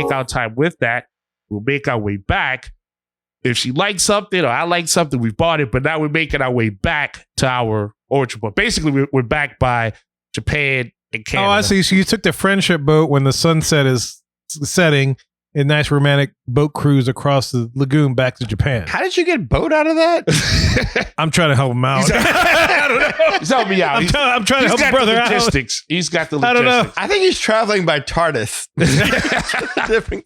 take our time with that. We'll make our way back. If she likes something or I like something, we bought it, but now we're making our way back to our origin point. Basically, we're back by Japan and Canada. Oh, I see. So you took the friendship boat when the sunset is setting, a nice romantic boat cruise across the lagoon back to Japan. How did you get boat out of that? I'm trying to help him out. I don't know. He's helping me out. I'm trying to help brother out. He's got the logistics. I don't know. I think he's traveling by TARDIS. Different.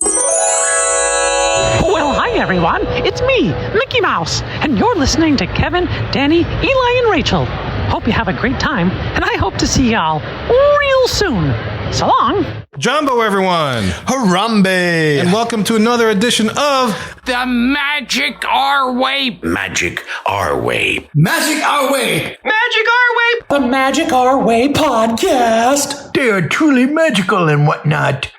Well, hi everyone. It's me, Mickey Mouse, and you're listening to Kevin, Danny, Eli, and Rachel. Hope you have a great time, and I hope to see y'all real soon. So long. Jumbo, everyone. Harambe. And welcome to another edition of The Magic Our Way. Magic Our Way. Magic Our Way. Magic Our Way. The Magic Our Way podcast. They are truly magical and whatnot.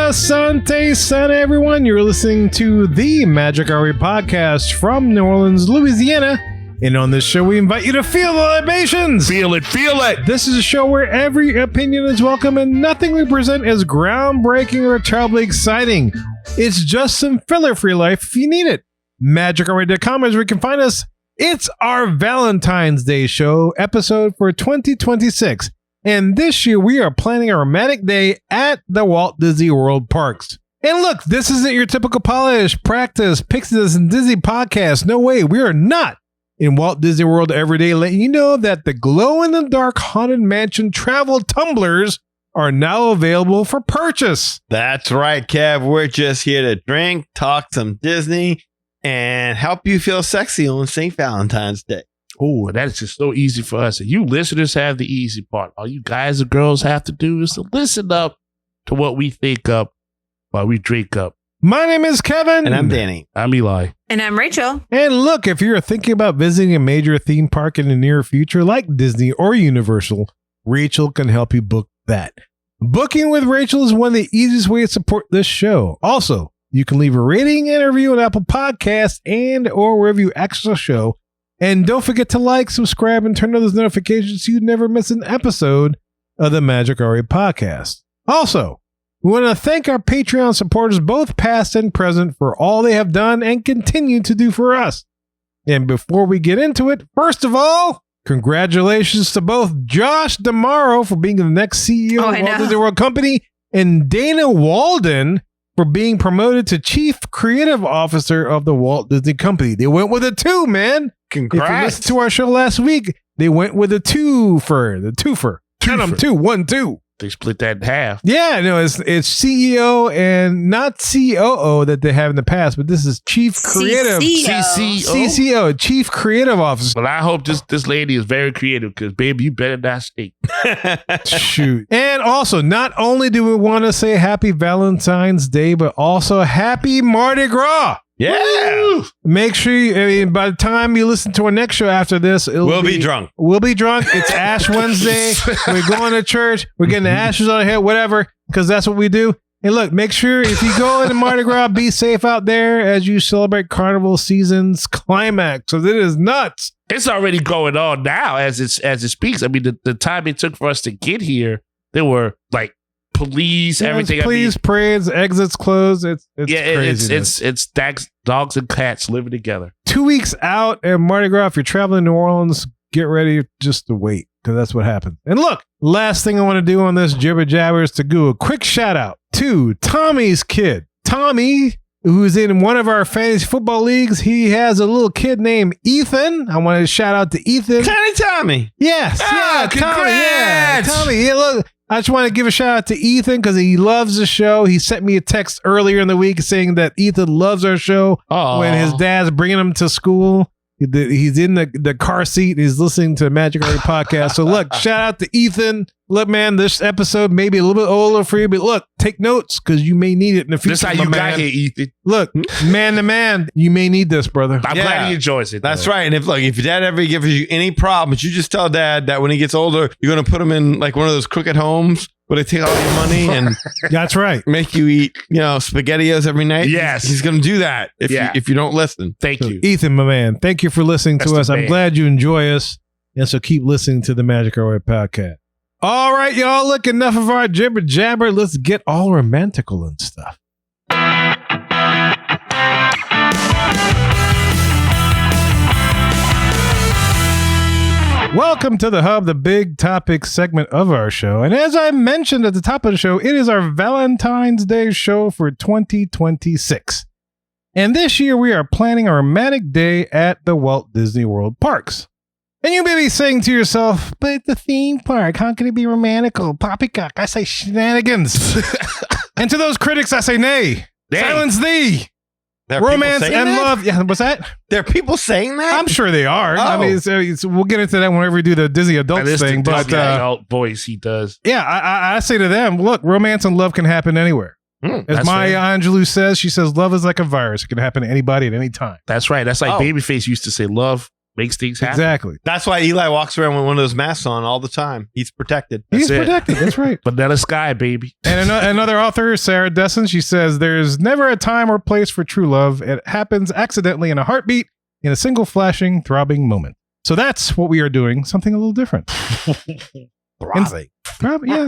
Asante Sana, everyone. You're listening to the Magic Our Way podcast from New Orleans, Louisiana. And on this show, we invite you to feel the libations. Feel it, feel it. This is a show where every opinion is welcome and nothing we present is groundbreaking or terribly exciting. It's just some filler for your life if you need it. MagicOurWay.com is where you can find us. It's our Valentine's Day show episode for 2026. And this year, we are planning a romantic day at the Walt Disney World parks. And look, this isn't your typical polish, practice, Pixies, and Disney podcast. No way, we are not in Walt Disney World every day, letting you know that the glow-in-the-dark Haunted Mansion travel tumblers are now available for purchase. That's right, Kev. We're just here to drink, talk some Disney, and help you feel sexy on St. Valentine's Day. Oh, that is just so easy for us. And you listeners have the easy part. All you guys and girls have to do is to listen up to what we think up while we drink up. My name is Kevin. And I'm Danny. I'm Eli. And I'm Rachel. And look, if you're thinking about visiting a major theme park in the near future, like Disney or Universal, Rachel can help you book that. Booking with Rachel is one of the easiest ways to support this show. Also, you can leave a rating and review on Apple Podcasts and or wherever you access the show. And don't forget to like, subscribe, and turn on those notifications so you never miss an episode of the Magic Our Way podcast. Also, we want to thank our Patreon supporters, both past and present, for all they have done and continue to do for us. And before we get into it, first of all, congratulations to both Josh DeMauro for being the next CEO of Walt Disney World Company and Dana Walden for being promoted to Chief Creative Officer of the Walt Disney Company. They went with a 2, man. Congrats. If you listened to our show last week, they went with a twofer. Count them 2, 1, 2. They split that in half. Yeah, no, it's CEO and not COO that they have in the past, but this is Chief Creative CCO, Chief Creative Officer. But I hope this lady is very creative because, baby, you better not stink. Shoot. And also, not only do we want to say happy Valentine's Day, but also happy Mardi Gras. Yeah. Woo! Make sure by the time you listen to our next show after this, we'll be drunk. We'll be drunk. It's Ash Wednesday. We're going to church. We're getting the ashes on our head, whatever, because that's what we do. And look, make sure if you go into Mardi Gras, be safe out there as you celebrate Carnival season's climax. So it is nuts. It's already going on now as it speaks. I mean, the time it took for us to get here, there were like police, everything. Police, parades, exits closed. It's crazy. It's dogs and cats living together. 2 weeks out at Mardi Gras. If you're traveling to New Orleans, get ready just to wait because that's what happened. And look, last thing I want to do on this jibber jabber is to do a quick shout out to Tommy's kid. Tommy, who's in one of our fantasy football leagues, he has a little kid named Ethan. I want to shout out to Ethan. Tiny Tommy. Yes. Oh, yeah, Tommy. Yeah, Tommy. Yeah, look. I just want to give a shout out to Ethan because he loves the show. He sent me a text earlier in the week saying that Ethan loves our show. When his dad's bringing him to school. He's in the car seat. He's listening to the Magic Our Way podcast. So look, shout out to Ethan. Look, man, this episode may be a little bit older for you, but look, take notes because you may need it in the future. This how my you man. got here, Ethan. Look, man to man, you may need this, brother. I'm glad he enjoys it. That's though. right. And if your dad ever gives you any problems, you just tell dad that when he gets older, you're going to put him in like one of those crooked homes where they take all your money and That's right. make you eat, SpaghettiOs every night. Yes. He's going to do that if you don't listen. Thank you. Ethan, my man, thank you for listening That's to the us. I'm man. glad you enjoy us. And so keep listening to the Magic Our Way podcast. All right, y'all. Look, enough of our jibber jabber. Let's get all romantical and stuff. Welcome to the Hub, the big topic segment of our show. And as I mentioned at the top of the show, it is our Valentine's Day show for 2026. And this year we are planning a romantic day at the Walt Disney World parks. And you may be saying to yourself, but it's a theme park. How can it be romantical? Poppycock. I say shenanigans. And to those critics, I say nay. Nay. Silence thee. There are Romance people saying and that? love. Yeah, what's that? There are people saying that? I'm sure they are. I Oh. mean, we'll get into that whenever we do the Disney That adults is thing. the But adult voice he does. yeah, I say to them, look, romance and love can happen anywhere. As That's Maya right. Angelou says, she says, love is like a virus. It can happen to anybody at any time. That's right. That's like Oh. Babyface used to say, love makes things happen. Exactly. That's why Eli walks around with one of those masks on all the time. He's protected. He's That's it. protected. That's right. Vanilla Sky, baby. And another author, Sarah Dessen, she says, there's never a time or place for true love. It happens accidentally in a heartbeat, in a single flashing, throbbing moment. So that's what we are doing, something a little different. Throbbing.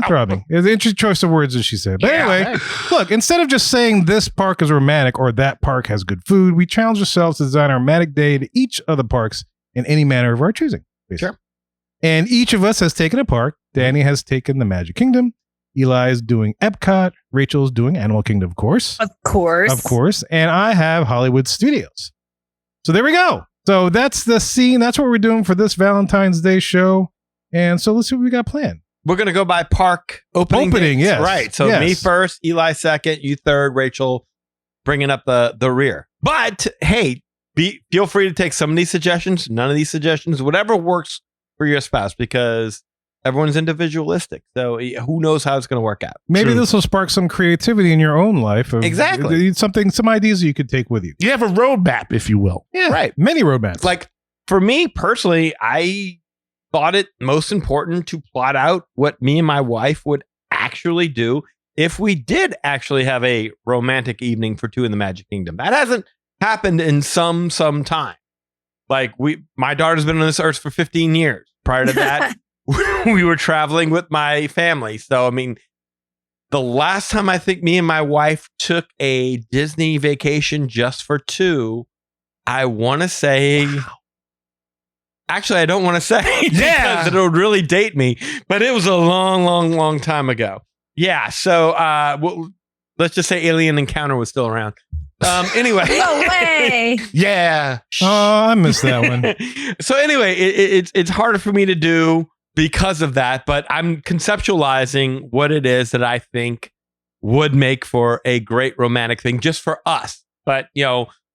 Throbbing. It's an interesting choice of words, as she said. But Yeah. anyway, look, instead of just saying this park is romantic or that park has good food, we challenge ourselves to design a romantic day to each of the parks in any manner of our choosing. basically. Sure. And each of us has taken a park. Danny has taken the Magic Kingdom. Eli's doing Epcot. Rachel's doing Animal Kingdom, of course. Of course. Of course. And I have Hollywood Studios. So there we go. So that's the scene. That's what we're doing for this Valentine's Day show. And so let's see what we got planned. We're going to go by park opening dates. yes. Right. So Yes. me first, Eli second, you third, Rachel bringing up the rear. But hey, feel free to take some of these suggestions, none of these suggestions, whatever works for your spouse, because everyone's individualistic. So who knows how it's going to work out. Maybe True. this will spark some creativity in your own life. Exactly. Some ideas you could take with you. You have a roadmap, if you will. Yeah. Right. Many roadmaps. Like for me personally, I thought it most important to plot out what me and my wife would actually do if we did actually have a romantic evening for two in the Magic Kingdom. That hasn't happened in some time. Like my daughter's been on this earth for 15 years. Prior to that, we were traveling with my family. So, I mean, the last time I think me and my wife took a Disney vacation just for two, I want to say... Actually, I don't want to say because it'll really date me, but it was a long time ago. Yeah. So let's just say Alien Encounter was still around. Anyway. No way. Yeah. Oh, I missed that one. So anyway, it's harder for me to do because of that, but I'm conceptualizing what it is that I think would make for a great romantic thing just for us. But,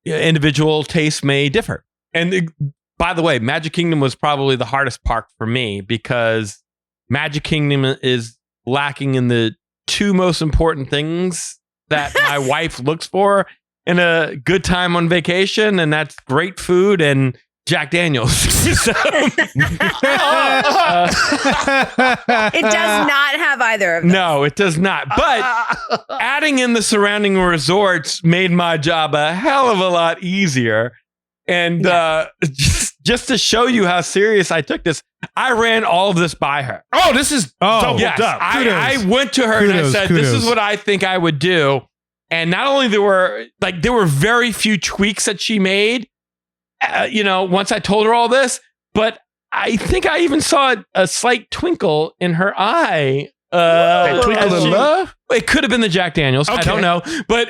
individual tastes may differ. And by the way, Magic Kingdom was probably the hardest park for me because Magic Kingdom is lacking in the two most important things that my wife looks for in a good time on vacation, and that's great food and Jack Daniels. So, It does not have either of them. no, it does not. But adding in the surrounding resorts made my job a hell of a lot easier. And just to show you how serious I took this, I ran all of this by her. Oh, this is doubled Yes, up. I went to her and I said, this is what I think I would do. And not only there were very few tweaks that she made, once I told her all this, but I think I even saw a slight twinkle in her eye. That twinkle as in love? It could have been the Jack Daniels. I Okay. don't know, but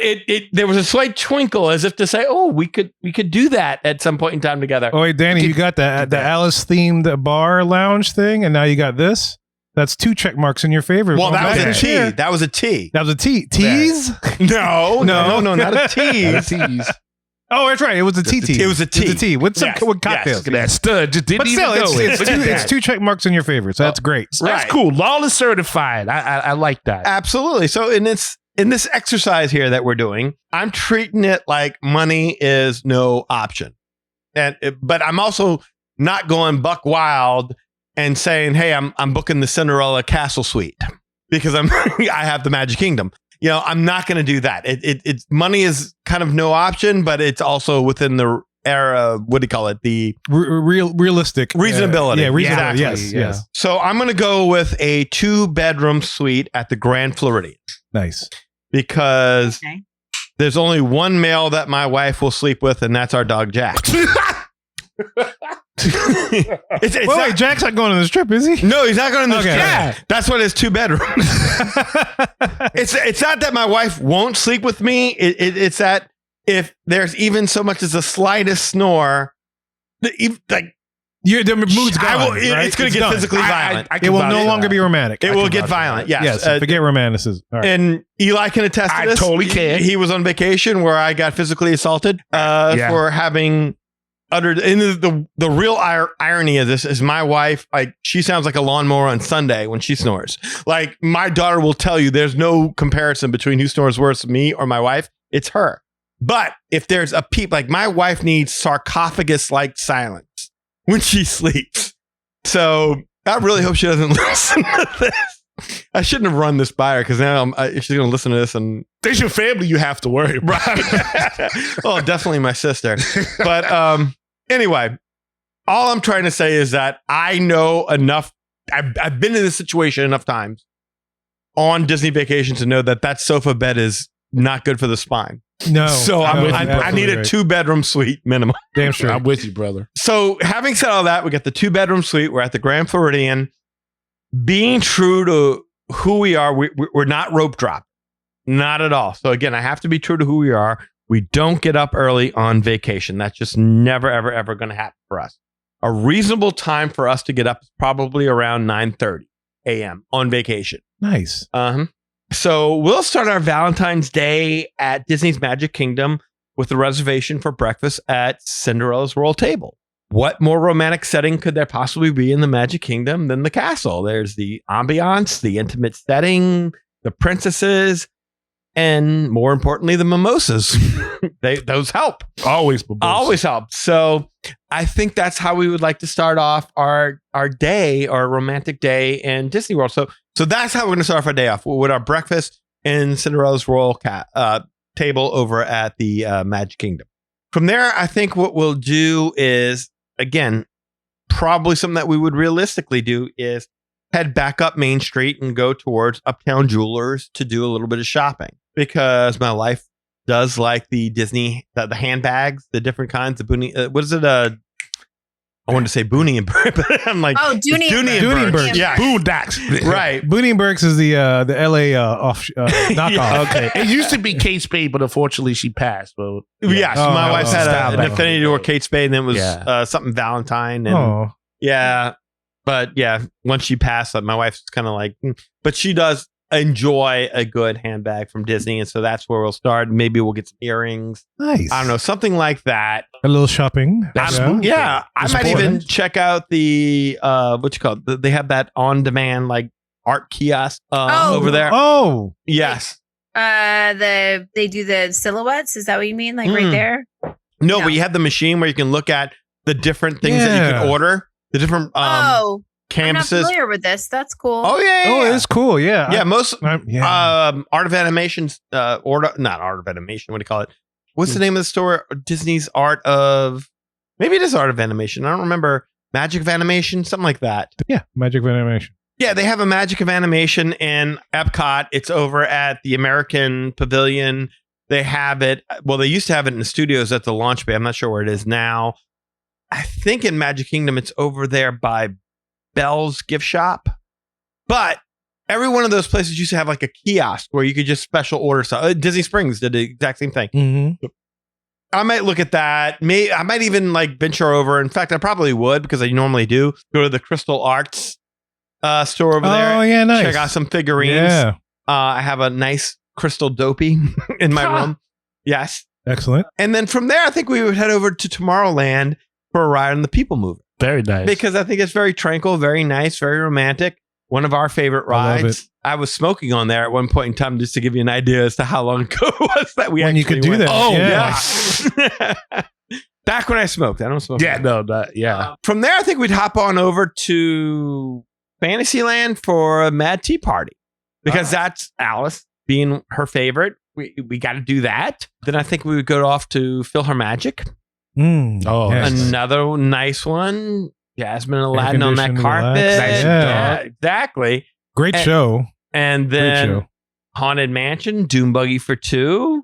there was a slight twinkle as if to say, "Oh, we could do that at some point in time together." Oh, wait, Danny, you got the Alice themed bar lounge thing, and now you got this. That's 2 check marks in your favor. Well, that was a T. Cheer. That was a T. That was a T. Tease? No, No. not a Not a tease. tease. Oh, that's right. It was a TT. It was a tea. It was a tea with some Yes, with cocktails. Look at that stud. Just didn't But even still, know it. it's Look at it's that. two check marks in your favor, so that's great. That's Right. cool. Lawless certified. I like that. Absolutely. So in this exercise here that we're doing, I'm treating it like money is no option. But I'm also not going buck wild and saying, "Hey, I'm booking the Cinderella Castle Suite because I have the Magic Kingdom." You know, I'm not going to do that. It's money is kind of no option, but it's also within the era. What do you call it? The Realistic reasonability. yeah, reasonable. Exactly, Yes. So I'm going to go with a 2-bedroom suite at the Grand Floridian Nice. because Okay. there's only one male that my wife will sleep with, and that's our dog Jack. It's Wait, not- Jack's not going on this trip, is he? no, he's not going to this Okay. trip. Yeah. That's what his 2 bedrooms. It's not that my wife won't sleep with me. It's that if there's even so much as the slightest snore, like The mood's I gone. will, right? it's going to get done. physically violent. I It can will vouch no for longer that. be romantic. It I will can get vouch for violent. that. Yes. Yes. Forget romanticism. All right. And Eli can attest to I this. totally can. He was on vacation where I got physically assaulted Yeah. for having uttered. And the real irony of this is my wife. Like she sounds like a lawnmower on Sunday when she snores. Like my daughter will tell you, there's no comparison between who snores worse, me or my wife. It's her. But if there's a peep, like my wife needs sarcophagus-like silence when she sleeps. So I really hope she doesn't listen to this. I shouldn't have run this by her because now she's going to listen to this and There's your family you have to worry about. well, definitely my sister. But anyway, all I'm trying to say is that I know enough. I've been in this situation enough times on Disney vacations to know that sofa bed is not good for the spine. No. So no, I need a 2-bedroom suite minimum. Damn sure. I'm with you, brother. So having said all that, we got the 2-bedroom suite. We're at the Grand Floridian. Being true to who we are, we're not rope drop. Not at all. So again, I have to be true to who we are. We don't get up early on vacation. That's just never, ever, ever going to happen for us. A reasonable time for us to get up is probably around 9:30 a.m. on vacation. Nice. So we'll start our Valentine's Day at Disney's Magic Kingdom with a reservation for breakfast at Cinderella's Royal Table. What more romantic setting could there possibly be in the Magic Kingdom than the castle? There's the ambiance, the intimate setting, the princesses, and more importantly, the mimosas. Those help. Always help. So I think that's how we would like to start off our day, our romantic day in Disney World. So that's how we're going to start off our day off with our breakfast in Cinderella's Royal Table over at the Magic Kingdom. From there, I think what we'll do is, again, probably something that we would realistically do is head back up Main Street and go towards Uptown Jewelers to do a little bit of shopping because my wife does like the Disney, the handbags, the different kinds of Boonie. What is it? I wanted to say Boonie and Burke, but I'm like, Dooney Dooney and Burke. Yeah. Boondocks. Right. Boonie and Burks is the LA knockoff. Yeah. Okay. It used to be Kate Spade, but unfortunately she passed. But Yes, Oh, my wife's had style an back affinity in the to day. Kate Spade, and then it was Yeah. something Valentine. And Oh, yeah, but yeah, once she passed, my wife's kind of like, but she does enjoy a good handbag from Disney, and so that's where we'll start. Maybe we'll get some earrings. nice. I don't know, something like that. A little shopping. That's Yeah. smooth. Yeah, I Just might even important. check out the what you call it. They have that on demand like art kiosk over there. Oh, Yes. They do the silhouettes. Is that what you mean? Like right there? No, No. but you have the machine where you can look at the different things that you Yeah. can order, the different I'm not canvases. familiar with this. That's cool. Oh yeah, oh, yeah. it's cool. Yeah. Yeah, most Yeah. Art of Animation's not Art of Animation. What do you call it? What's the name of the store? Disney's Art of, maybe it is Art of Animation. I don't remember. Magic of Animation, something like that. Yeah. Magic of Animation. Yeah, they have a Magic of Animation in Epcot. It's over at the American Pavilion. They have it. Well, they used to have it in the studios at the launch bay. I'm not sure where it is now. I think in Magic Kingdom, it's over there by Bell's Gift Shop. But every one of those places used to have like a kiosk where you could just special order stuff. Disney Springs did the exact same thing. Mm-hmm. I might look at that. I might even like venture over. In fact, I probably would because I normally do go to the Crystal Arts store over there. Oh, yeah. Nice. Check out some figurines. Yeah. I have a nice crystal dopey in my room. Yes. Excellent. And then from there, I think we would head over to Tomorrowland for a ride on the People Mover. Very nice. Because I think it's very tranquil, very nice, very romantic. One of our favorite I love rides. I was smoking on there at one point in time, just to give you an idea as to how long ago it was that we When actually you could do went. that. Oh, Yeah. yeah. Back when I smoked. I don't smoke. yeah, anymore. no, yeah. From there, I think we'd hop on over to Fantasyland for a Mad Tea Party. Because that's Alice being her favorite. We got to do that. Then I think we would go off to Fill Her Magic. Oh, yes. Another nice one. Jasmine and Aladdin on that Air-conditioned, carpet. relaxed. Yeah, Yeah. exactly. Great And- show. And Great then show. Haunted Mansion, Doom Buggy for 2.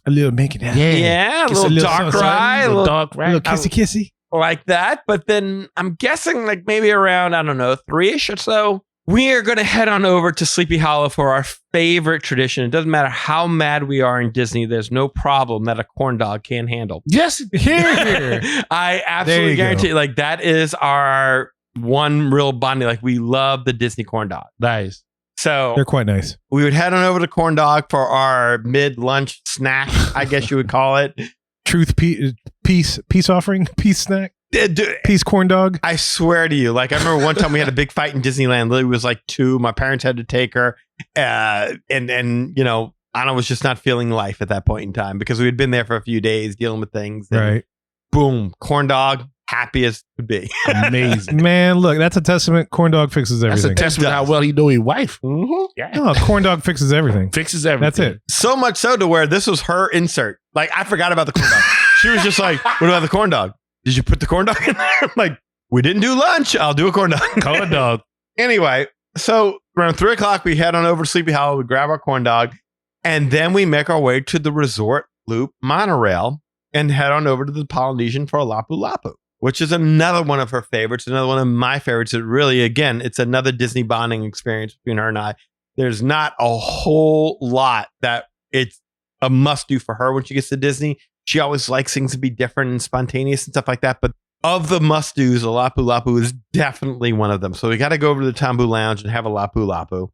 A little make it happen. Yeah, a Just little dark sun, ride, a little little dark A little ride. kissy. like that. But then I'm guessing like maybe around, I don't know, 3-ish or so, we are going to head on over to Sleepy Hollow for our favorite tradition. It doesn't matter how mad we are in Disney. There's no problem that a corn dog can't handle. Yes, Here. I absolutely you guarantee go. like that is our one real bonding. Like we love the Disney corn dog. nice. So They're quite nice. we would head on over to Corn Dog for our mid-lunch snack, I guess you would call it. Truth, peace offering, peace snack, Dude, peace corn dog. I swear to you, like I remember one time we had a big fight in Disneyland. Lily was like 2. My parents had to take her, and you know Anna was just not feeling life at that point in time because we had been there for a few days dealing with things. And Right. boom, Corn Dog, happy as could be. Amazing. Man, look, that's a testament. Corn dog fixes That's a everything. testament to how well he knew his wife. Mhm. Yeah. No, corn dog fixes everything. Fixes everything. That's it. So much so to where this was her insert. Like I forgot about the corn dog. She was just like, "What about the corn dog? Did you put the corn dog in there?" I'm like, "We didn't do lunch. I'll do a corn dog." Corn dog. Anyway, so around 3:00, we head on over to Sleepy Hollow. We grab our corn dog, and then we make our way to the Resort Loop monorail and head on over to the Polynesian for a Lapu Lapu, which is another one of her favorites, another one of my favorites. It really, again, it's another Disney bonding experience between her and I. There's not a whole lot that it's a must do for her when she gets to Disney. She always likes things to be different and spontaneous and stuff like that. But of the must do's, a Lapu Lapu is definitely one of them. So we got to go over to the Tambu Lounge and have a Lapu Lapu.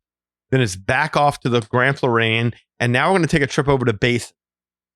Then it's back off to the Grand Floridian. And now we're going to take a trip over to Basin.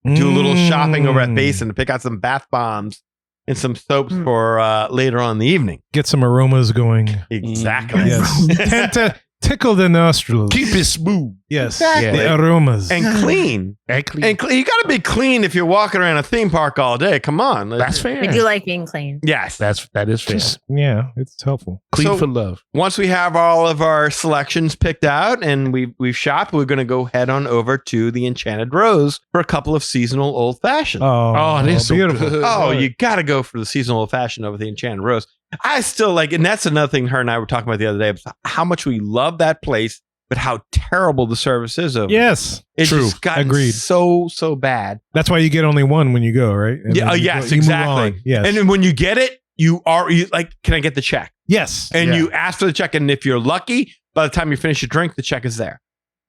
Do a little shopping over at Basin to pick out some bath bombs and some soaps for later on in the evening. Get some aromas going. Exactly. Yes. Tend to tickle the nostrils. Keep it smooth. Yes. Exactly. The aromas. And clean. And clean. And you got to be clean if you're walking around a theme park all day. Come on. That's fair. I do like being clean. Yes. That is fair. Just, yeah, it's helpful. Clean So- for love. Once we have all of our selections picked out and we've shopped, we're going to go head on over to the Enchanted Rose for a couple of seasonal old fashions. Oh, it is so beautiful. good. Oh, you got to go for the seasonal old fashioned over the Enchanted Rose. I still like, and that's another thing her and I were talking about the other day, how much we love that place, but how terrible the service is over. Yes. It's True. just gotten Agreed. so bad. That's why you get only one when you go, right? And Yeah, then you yes, you move exactly. on. Yes. And then when you get it, you like, can I get the check? yes. And Yeah. you ask for the check. And if you're lucky, by the time you finish your drink, the check is there.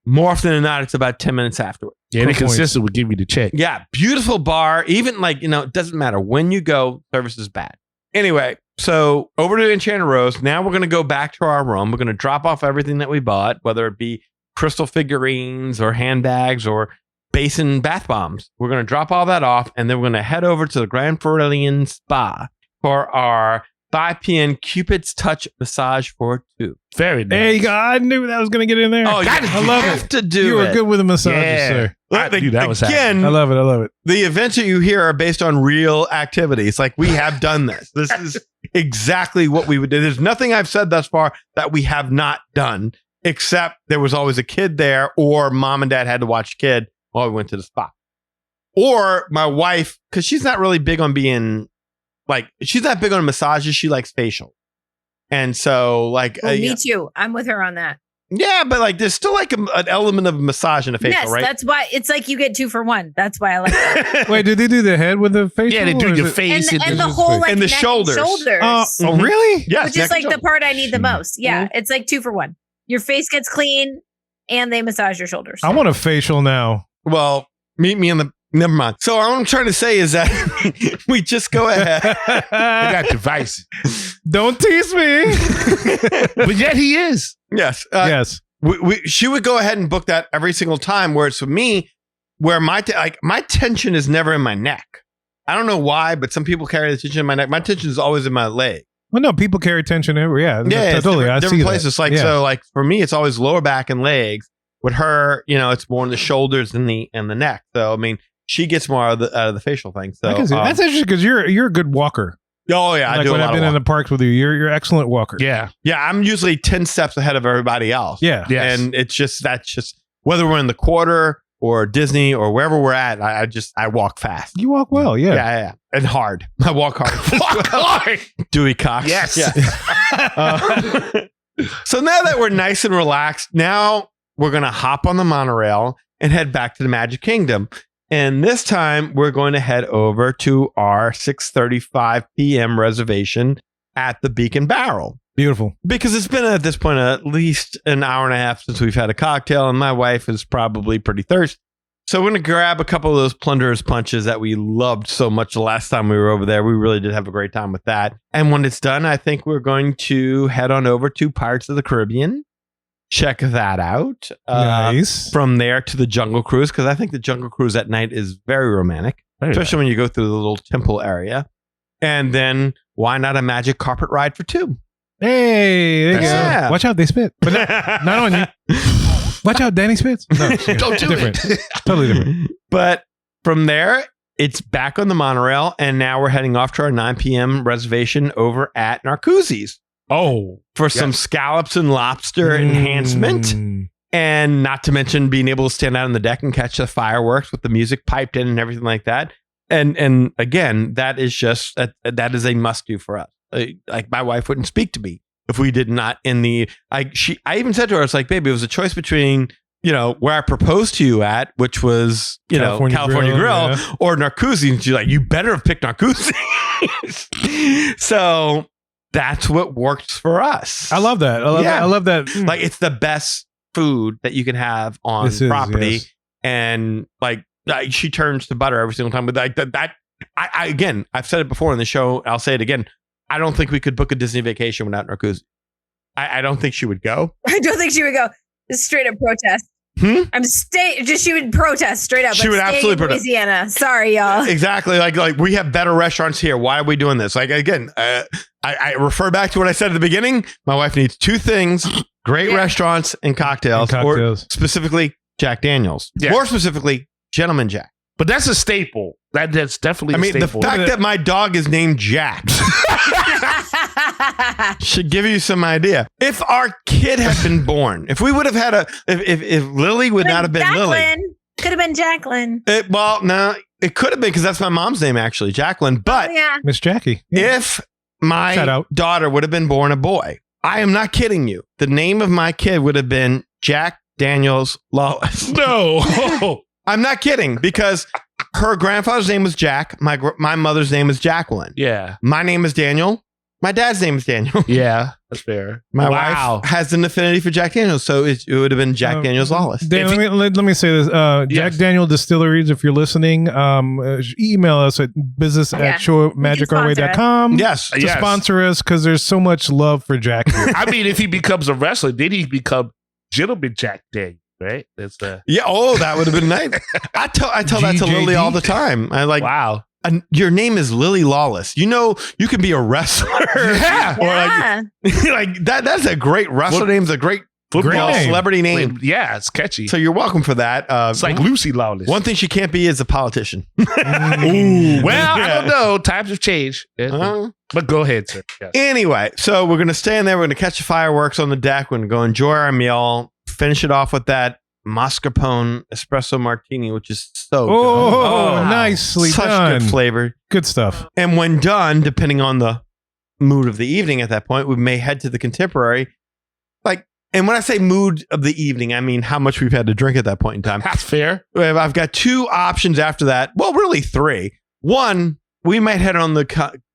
More often than not, it's about 10 minutes afterward. Yeah, they Good point. consistent would give you the check. Yeah, beautiful bar. Even like, it doesn't matter. When you go, service is bad. Anyway, so over to Enchanted Rose. Now we're going to go back to our room. We're going to drop off everything that we bought, whether it be crystal figurines or handbags or Basin bath bombs. We're going to drop all that off, and then we're going to head over to the Grand Floridian Spa for our 5 p.m. Cupid's Touch massage for 2. Very nice. There you go. I knew that was going to get in there. Oh, God, you I love have it. to do You were it. good with the massages, Yeah. sir. I knew that was happening. I love it. I love it. The events that you hear are based on real activities. Like we have done this. This is exactly what we would do. There's nothing I've said thus far that we have not done, except there was always a kid there, or mom and dad had to watch kid while we went to the spa. Or my wife, because she's not really big on being like, she's not big on massages. She likes facial. And so like, Well, me too. I'm with her on that. yeah, but like there's still like an element of massage in a facial, Yes, right? that's why it's like you get 2 for 1. That's why I like it. Wait, did they do the head with the facial? Yeah, they do or is your it- face. And the whole like And the neck shoulders. and shoulders, Oh, really? Yes, which neck is and like the shoulder. part I need the most. Yeah, Mm-hmm. it's like 2 for 1. Your face gets clean, and they massage your shoulders. I want a facial now. Well, meet me in the. Never mind. So all I'm trying to say is that we just go ahead. They got devices. Don't tease me. But yet he is. Yes. Yes. She would go ahead and book that every single time. Whereas for me, where my tension is never in my neck. I don't know why, but some people carry the tension in my neck. My tension is always in my leg. Well, no, people carry tension everywhere. Yeah, totally. I Different see places. that. Like Yeah. so, like for me, it's always lower back and legs. With her, it's more in the shoulders and the neck. So I mean, she gets more out of the facial thing. So I can see. That's interesting because you're a good walker. Oh yeah, I Like do a when lot I've of been in walking. the parks with you, you're an excellent walker. Yeah. Yeah, I'm usually 10 steps ahead of everybody else. Yeah. Yes. And that's just whether we're in the quarter or Disney or wherever we're at, I walk fast. You walk well. Yeah. Yeah. And hard. I walk hard. Walk hard. Dewey Cox. Yes. Yeah. So now that we're nice and relaxed, now we're going to hop on the monorail and head back to the Magic Kingdom. And this time we're going to head over to our 6:35 p.m. reservation at the Beacon Barrel. Beautiful. Because it's been at this point at least an hour and a half since we've had a cocktail, and my wife is probably pretty thirsty. So we're going to grab a couple of those Plunderer's Punches that we loved so much the last time we were over there. We really did have a great time with that. And when it's done, I think we're going to head on over to Pirates of the Caribbean. Check that out. Nice. From there to the Jungle Cruise, because I think the Jungle Cruise at night is very romantic, especially when you go through the little temple area. And then why not a magic carpet ride for two? Hey, there you Yeah. go. Watch out, they spit. But not on you. Watch out, Danny spits. No, Don't do different. it. Totally different. But from there, it's back on the monorail, and now we're heading off to our 9 p.m. reservation over at Narcoossee's Oh. for some scallops and lobster enhancement. Mm. And not to mention being able to stand out on the deck and catch the fireworks with the music piped in and everything like that. And again, that is just that is a must do for us. Like my wife wouldn't speak to me if we did not I even said to her, it's like, baby, it was a choice between, where I proposed to you at, which was, California Grill yeah. or Narcoossee's. And she's like, you better have picked Narcoossee's. So that's what works for us. I love that. I love that. Like it's the best food that you can have on This is, property. yes. And like she turns to butter every single time. But like that I again, I've said it before in the show. I'll say it again. I don't think we could book a Disney vacation without Narcoossee's. I don't think she would go. I don't think she would go. Just straight up protest. She would protest straight up. She would absolutely protest. Louisiana. Sorry, y'all. Exactly. Like we have better restaurants here. Why are we doing this? Like again, I refer back to what I said at the beginning. My wife needs two things: great restaurants and cocktails, or specifically Jack Daniels. Yeah. More specifically, Gentleman Jack. But that's a staple. That's definitely a staple. The fact that my dog is named Jack should give you some idea. If our kid had been born, if we would have had if Lily would not have been Lily. Could have been Jacqueline. No, it could have been because that's my mom's name, actually, Jacqueline. But Yeah. Miss Jackie. Yeah. if my daughter would have been born a boy, I am not kidding you. The name of my kid would have been Jack Daniels Lawless. No. I'm not kidding, because her grandfather's name was Jack. My mother's name is Jacqueline. Yeah. My name is Daniel. My dad's name is Daniel. Yeah. That's fair. My wife has an affinity for Jack Daniels, so it would have been Jack Daniels Lawless. Dan, let me say this. Jack Daniel Distilleries, if you're listening, email us at business@showmagicourway.com. Yes. To sponsor us, because there's so much love for Jack here. I mean, if he becomes a wrestler, then he become Gentleman Jack Daniel, right? That's the that would have been nice. I tell that to Lily all the time. I like, wow. Your name is Lily Lawless. You can be a wrestler. Yeah. Or like that's a great wrestler name. It's a great football celebrity name. Yeah, it's catchy. So you're welcome for that. It's like Lucy Lawless. One thing she can't be is a politician. Ooh, well, I don't know. Times have changed. But go ahead, sir. Yes. Anyway, so we're going to stay in there. We're going to catch the fireworks on the deck. We're going to go enjoy our meal, finish it off with that mascarpone espresso martini, which is so good. Nicely Such done. good flavor. Good stuff. And when done, depending on the mood of the evening at that point, we may head to the Contemporary. And when I say mood of the evening, I mean how much we've had to drink at that point in time. That's fair. I've got two options after that. Well, really three. One, we might head on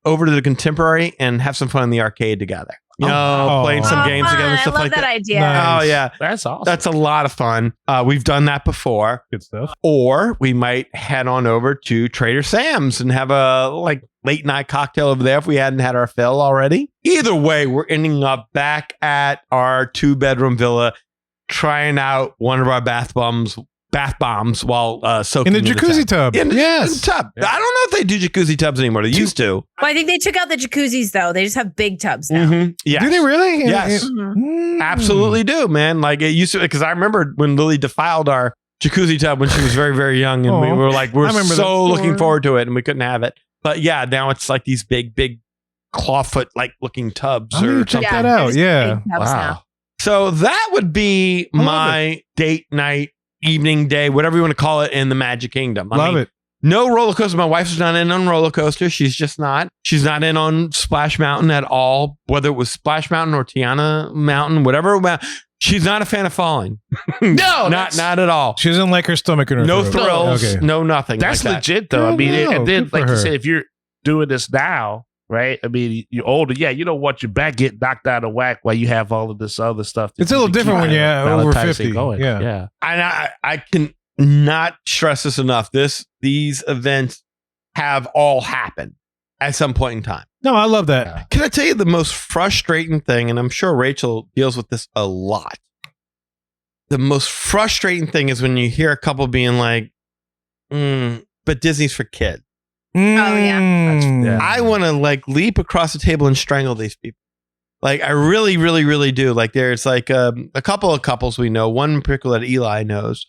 over to the Contemporary and have some fun in the arcade together. Playing some games together and stuff like that. I love that idea. Nice. Oh, yeah. That's awesome. That's a lot of fun. We've done that before. Good stuff. Or we might head on over to Trader Sam's and have a late night cocktail over there if we hadn't had our fill already. Either way, we're ending up back at our 2-bedroom villa, trying out one of our bath bombs bath bombs while soaking In the jacuzzi tub. In the Yes. tub. I don't know if they do jacuzzi tubs anymore. They used to. Well, I think they took out the jacuzzis though. They just have big tubs now. Mhm. Yes. Do they really? Yes. Absolutely do, man. Like it used to, because I remember when Lily defiled our jacuzzi tub when she was very, very young, and we were like, we're I remember that so looking story. forward to it, and we couldn't have it. But yeah, now it's like these big clawfoot like looking tubs Oh, or you check something. that out. there's Yeah. big tubs now. So that would be I love my date night, evening, day, whatever you want to call it, in the Magic Kingdom. I Love mean, it. no roller coaster. My wife's not in on roller coaster. She's just not. She's not in on Splash Mountain at all, whether it was Splash Mountain or Tiana Mountain, whatever. She's not a fan of falling. No, not at all. She doesn't like her stomach in her No throat. thrills, Okay. no nothing. That's like that. legit though. I mean, Yeah, and then good for like you her. said, if you're doing this now, right? I mean, you're older. Yeah, you don't want your back get knocked out of whack while you have all of this other stuff. that It's a you little can different keep when you're over Valentine's Day 50. going. Yeah. Yeah. And I can not stress this enough. These events have all happened at some point in time. No, I love that. Can I tell you the most frustrating thing? And I'm sure Rachel deals with this a lot. The most frustrating thing is when you hear a couple being like, but Disney's for kids. Yeah. I want to like leap across the table and strangle these people. Like I really, really, really do. Like there's like a couple of couples we know, one in particular that Eli knows,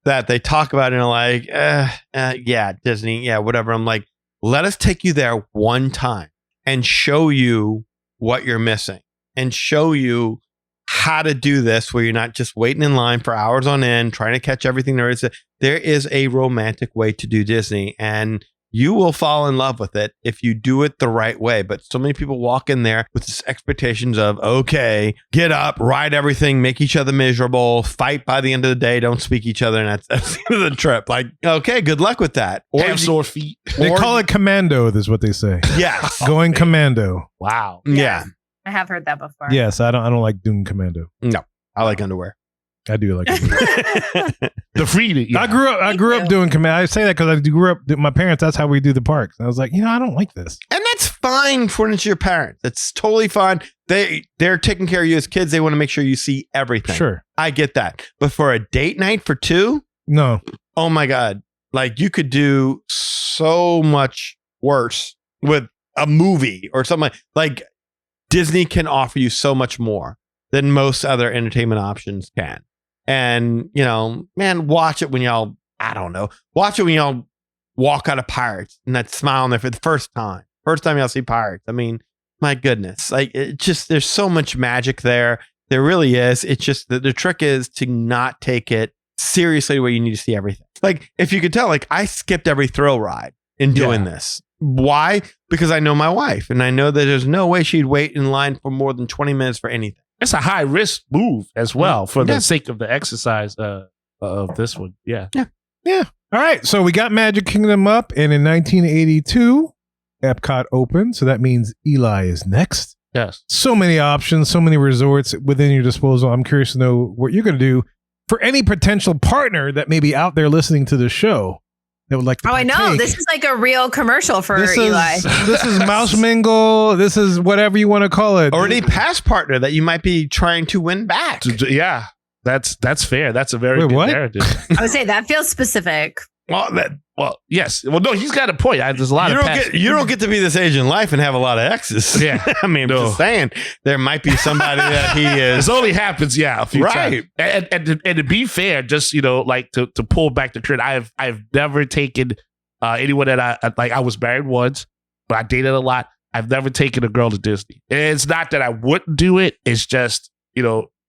that they talk about and are like, yeah, Disney, yeah, whatever. I'm like, let us take you there one time and show you what you're missing and show you how to do this where you're not just waiting in line for hours on end, trying to catch everything there is. There is a romantic way to do Disney, and you will fall in love with it if you do it the right way. But so many people walk in there with this expectations of, okay, get up, ride everything, make each other miserable, fight by the end of the day, don't speak each other, and that's the end of the trip. Like, okay, good luck with that. Or Have sore feet. They call it commando, is what they say. Yes. Going commando. Wow. Yeah. I have heard that before. Yes, I don't like doing commando. No, I like underwear. I do like it. The freedom. Yeah. I grew up doing commando. I say that because I grew up, my parents, that's how we do the parks. I was like, I don't like this. And that's fine for your parents. That's totally fine. They're taking care of you as kids. They want to make sure you see everything. Sure. I get that. But for a date night for two, No. oh my God. Like you could do so much worse with a movie or something like Disney can offer you so much more than most other entertainment options can. And, man, watch it when y'all, I don't know, watch it when y'all walk out of Pirates and that smile on there for the first time. First time y'all see Pirates. I mean, my goodness, like it just, there's so much magic there. There really is. It's just the trick is to not take it seriously where you need to see everything. Like if you could tell, like I skipped every thrill ride in doing this. Why? Because I know my wife and I know that there's no way she'd wait in line for more than 20 minutes for anything. It's a high risk move as well for Yeah. the sake of the exercise of this one. Yeah. Yeah. All right. So we got Magic Kingdom up, and in 1982, Epcot opened. So that means Eli is next. Yes. So many options, so many resorts within your disposal. I'm curious to know what you're going to do for any potential partner that may be out there listening to the show that would like to Oh, I know. partake. This is like a real commercial for This Eli. this is Mouse Mingle. This is whatever you want to call it. Or any past partner that you might be trying to win back. Yeah. That's fair. That's a very Wait, good what? narrative. I would say that feels specific. Well, yes. Well, no, he's got a point. There's a lot You of don't get to be this age in life and have a lot of exes. Yeah. I mean, I'm just saying there might be somebody that he is. This only happens, a few Right. times. And to be fair, just like to pull back the curtain, I've never taken anyone that I was married once, but I dated a lot. I've never taken a girl to Disney. And it's not that I wouldn't do it. It's just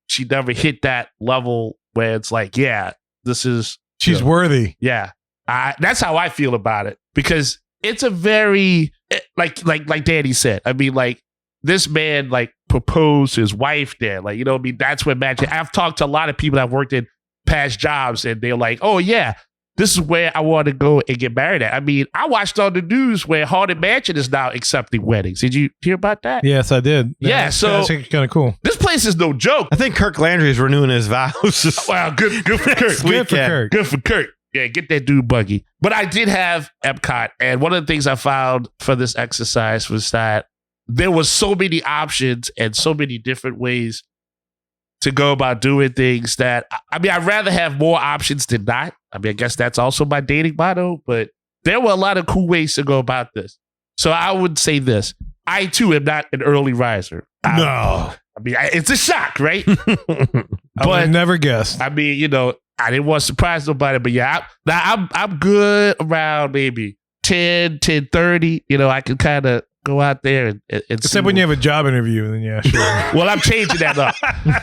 she never hit that level where it's like, yeah, this is She's worthy. yeah. That's how I feel about it, because it's a very like Danny said. I mean, like this man proposed to his wife there. Like, I mean, that's where magic. I've talked to a lot of people that have worked in past jobs, and they're like, oh yeah, this is where I want to go and get married at. I mean, I watched on the news where Haunted Mansion is now accepting weddings. Did you hear about that? Yes, I did. Yeah, so- that's kind of cool. This place is no joke. I think Kirk Landry is renewing his vows. Wow, good for Kurt. Good for Weekend. Kirk. Good for Kurt. Yeah, get that dude buggy. But I did have Epcot, and one of the things I found for this exercise was that there was so many options and so many different ways to go about doing things that, I mean, I'd rather have more options than not. I mean, I guess that's also my dating motto, but there were a lot of cool ways to go about this. So I would say this. I, too, am not an early riser. No. I mean, it's a shock, right? I would never guess. I mean, you know, I didn't want to surprise nobody, but yeah, I'm good around maybe 10:30. You know, I can kind of go out there and Except when you have a job interview, then yeah, sure. Well, I'm changing that up.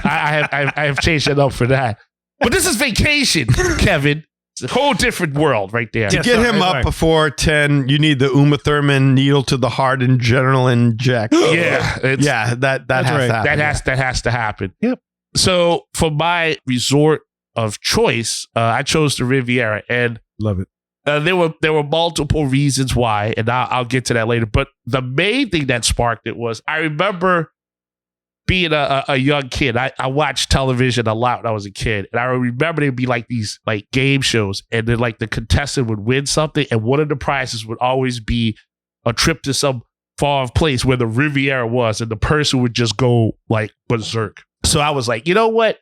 I have changed that up for that. But this is vacation, Kevin. It's a whole different world right there. To get him up before 10, you need the Uma Thurman needle to the heart and general inject. Yeah, that has right. to happen. That has to happen. Yep. So for my resort of choice, I chose the Riviera, and love it. There were multiple reasons why, and I'll get to that later. But the main thing that sparked it was I remember being a young kid. I watched television a lot when I was a kid, and I remember there'd be like these like game shows, and then like the contestant would win something, and one of the prizes would always be a trip to some far off place where the Riviera was, and the person would just go like berserk. So I was like, you know what?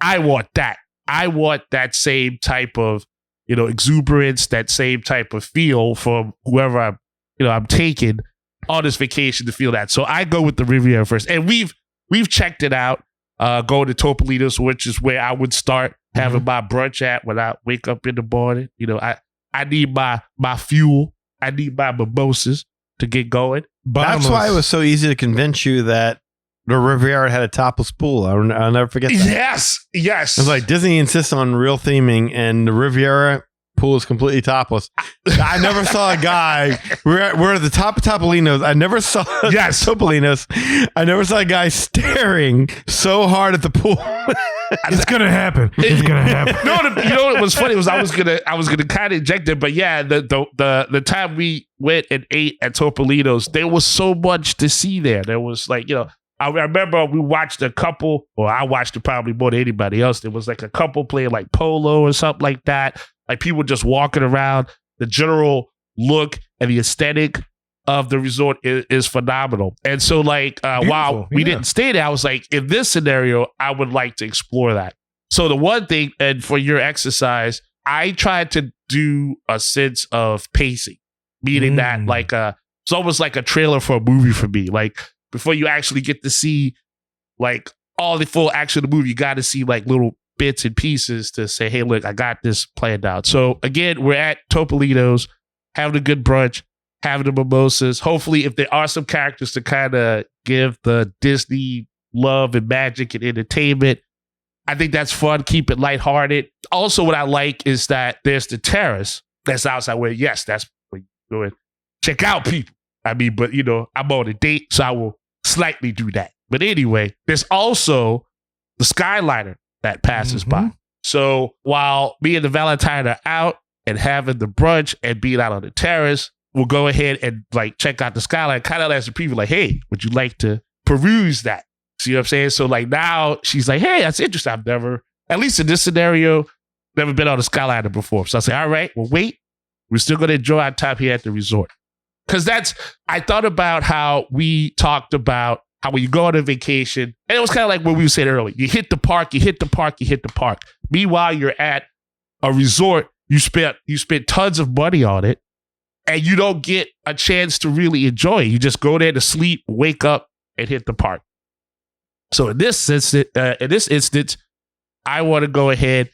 I want that. I want that same type of, you know, exuberance, that same type of feel from whoever I'm taking on this vacation to feel that. So I go with the Riviera first, and we've checked it out. Going to Topolino's, which is where I would start having my brunch at when I wake up in the morning. You know, I need my fuel. I need my mimosas to get going. That's why it was so easy to convince you that the Riviera had a topless pool. I'll never forget that. Yes. It was like Disney insists on real theming, and the Riviera pool is completely topless. I never saw a guy. We're at the top of Topolino's. I never saw Topolino's. I never saw a guy staring so hard at the pool. It's gonna happen. It's gonna happen. You know what was funny was I was gonna kind of inject it, but yeah, the time we went and ate at Topolino's, there was so much to see there. There was like, you know, I remember we watched a couple, or I watched it probably more than anybody else. There was like a couple playing like polo or something like that. Like people just walking around. The general look and the aesthetic of the resort is phenomenal. And so like, while we didn't stay there, I was like, in this scenario, I would like to explore that. So the one thing, and for your exercise, I tried to do a sense of pacing, meaning that like, it's almost like a trailer for a movie for me. Like, before you actually get to see like all the full action of the movie, you got to see like little bits and pieces to say, hey, look, I got this planned out. So again, we're at Topolino's, having a good brunch, having the mimosas. Hopefully, if there are some characters to kind of give the Disney love and magic and entertainment, I think that's fun. Keep it lighthearted. Also, what I like is that there's the terrace that's outside where, yes, that's what you're doing. Check out people. I mean, but you know, I'm on a date, so I will slightly do that. But anyway, there's also the Skyliner that passes by. So while me and the Valentine are out and having the brunch and being out on the terrace, we'll go ahead and like check out the Skyliner, kind of as a preview, like, hey, would you like to peruse that? See what I'm saying? So like now she's like, hey, that's interesting. I've never, at least in this scenario, never been on the Skyliner before. So I say, all right, well, wait, we're still going to enjoy our time here at the resort. Because I thought about how we talked about how when you go on a vacation, and it was kind of like what we said earlier, you hit the park. Meanwhile, you're at a resort, you spent tons of money on it, and you don't get a chance to really enjoy it. You just go there to sleep, wake up, and hit the park. So in this instance, I want to go ahead.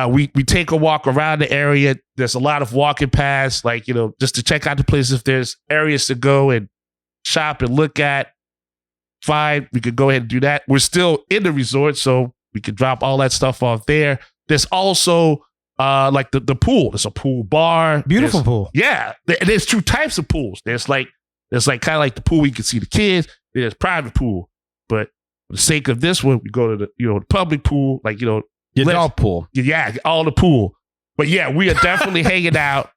We take a walk around the area. There's a lot of walking paths, like, you know, just to check out the place. If there's areas to go and shop and look at, fine, we could go ahead and do that. We're still in the resort, so we could drop all that stuff off there. There's also like the pool. There's a pool bar. Beautiful pool. Yeah. There's two types of pools. There's like kind of like the pool where you can see the kids. There's private pool. But for the sake of this one, we go to the public pool, like, you know, the adult pool. Yeah, all the pool. But yeah, we are definitely hanging out.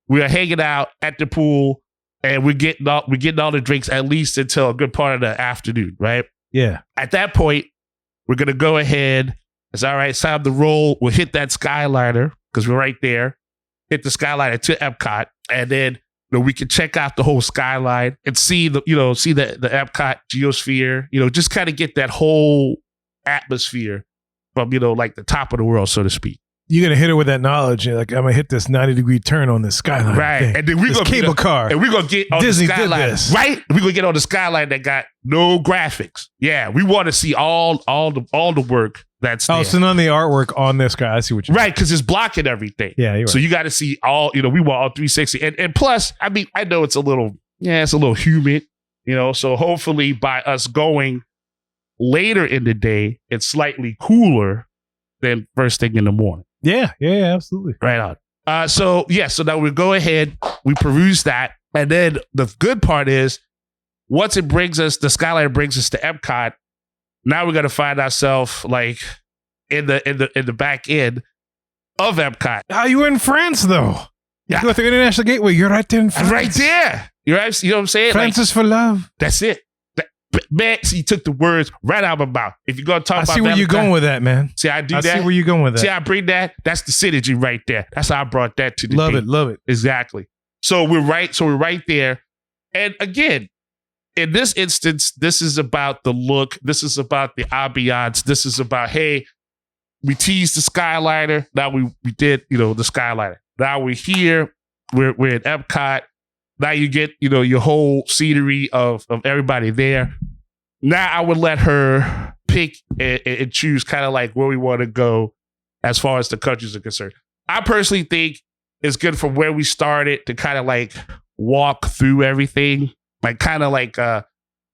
We are hanging out at the pool, and we're getting all the drinks at least until a good part of the afternoon, right? Yeah. At that point, we're gonna go ahead. It's all right. It's time to roll. We'll hit that Skyliner because we're right there. Hit the Skyliner to Epcot, and then we can check out the whole skyline and see the Epcot geosphere. You know, just kind of get that whole atmosphere from, like the top of the world, so to speak. You're gonna hit her with that knowledge. You're like, I'm gonna hit this 90-degree turn on this Skyliner. Right. thing. And then we're This gonna cable car. And we're gonna get on Disney the did Skyliner. this. Right? We're gonna get on the Skyliner that got no graphics. Yeah, we want to see all the work that's there. Oh, so none of the artwork on this guy. I see what you're Right, because it's blocking everything. Yeah, you're So right. you got to see all, we want all 360. And plus, I mean, I know it's a little humid, so hopefully by us going later in the day, it's slightly cooler than first thing in the morning. Yeah, absolutely. Right on. So now we go ahead, we peruse that. And then the good part is once the Skyliner brings us to Epcot, now we're going to find ourselves like in the back end of Epcot. Oh, you were in France though. You Yeah. go through International Gateway. You're right there in France. Right there. You're right. You know what I'm saying? France Like, is for love. that's it. Man, see, you took the words right out of my mouth. If you're going to talk I about see where you're Valentine- going with that, man. See, I do I that. see where you're going with that. See, I bring that. That's the synergy right there. That's how I brought that to the Love table. it, love it. Exactly. So we're right there. And again, in this instance, this is about the look. This is about the ambiance. This is about, hey, we teased the Skyliner. Now we did, the Skyliner. Now we're here. We're at Epcot. Now you get, your whole scenery of everybody there. Now I would let her pick and choose kind of like where we want to go as far as the countries are concerned. I personally think it's good from where we started to kind of like walk through everything, like kind of like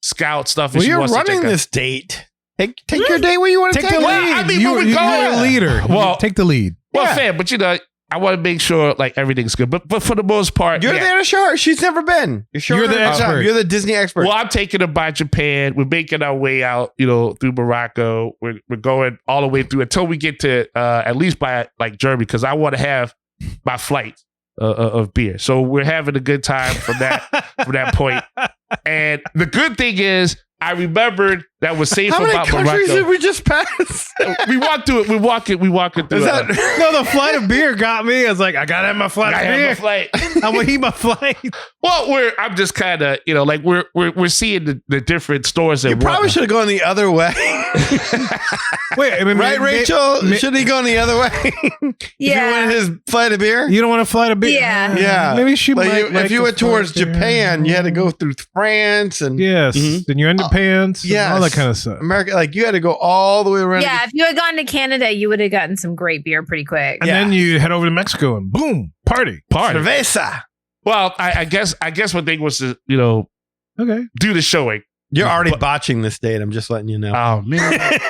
scout stuff. Well, if she you're wants to running take this date. Take your date where you want to Take take the it. lead. I mean, you, when we you're go- a leader. Well- Take the lead. Well, Yeah. fair, but I want to make sure like everything's good. But for the most part, You're yeah. there to show her. She's never been. You're the expert. You're the Disney expert. Well, I'm taking her by Japan. We're making our way out, through Morocco. We're going all the way through until we get to at least by like Germany, because I want to have my flight of beer. So we're having a good time from that point. And the good thing is, I remembered that was safe How many about countries Morocco. did we just pass? We walked through it. We walking through Is it. that No, the flight of beer got me. I was like, I gotta have my flight I of have beer. my flight. I'm gonna eat my flight. Well, I'm just kind of, like we're seeing the different stores. You and probably whatnot. should have gone the other way. Wait, I mean, Right, Rachel? Should he go the other way? If you Yeah. wanted his flight of beer? You don't want to fly to beer. Yeah. Yeah. Maybe she Like might. if you went towards Japan, you had to go through France and Yes. Mhm. Then your underpants. yes. And all that kind of stuff. America. Like you had to go all the way around. Yeah, if you had gone to Canada, you would have gotten some great beer pretty quick. And then you head over to Mexico and boom, party. Cerveza. Well, I guess my thing was to, Okay. do the showing. You're already botching this date. I'm just letting you know. Oh man,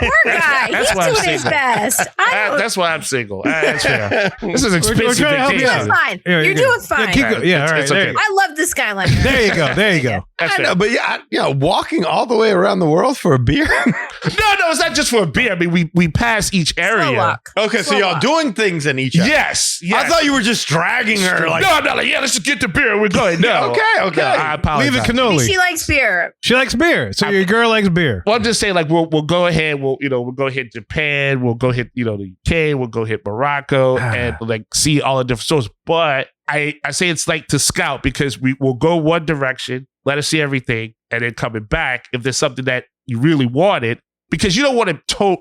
Poor guy. That's He's why I'm doing his single. best. I don't, that's why I'm single. That's fair. This is We're expensive trying to help you you're out. vacation. fine. Yeah, You're yeah. doing fine. Yeah, keep going. Yeah, all right. It's there, okay. you go. I love the Skyliner. There you go. There you go. That's I fair. know, but walking all the way around the world for a beer. No, it's not just for a beer. I mean, we pass each Slow area. walk. Okay, so Slow y'all walk. doing things in each other. Yes, yes. I thought you were just dragging her. Like, no, like let's just get the beer. We're going. No, okay. No, I apologize. Leave it Maybe cannoli. she likes beer. She likes beer. So your girl likes beer. Well, I'm just saying, like we'll go ahead. We'll go hit Japan. We'll go hit the UK. We'll go hit Morocco and like see all the different stores. But I say it's like to scout because we will go one direction, let us see everything, and then coming back if there's something that you really wanted, because you don't want to tote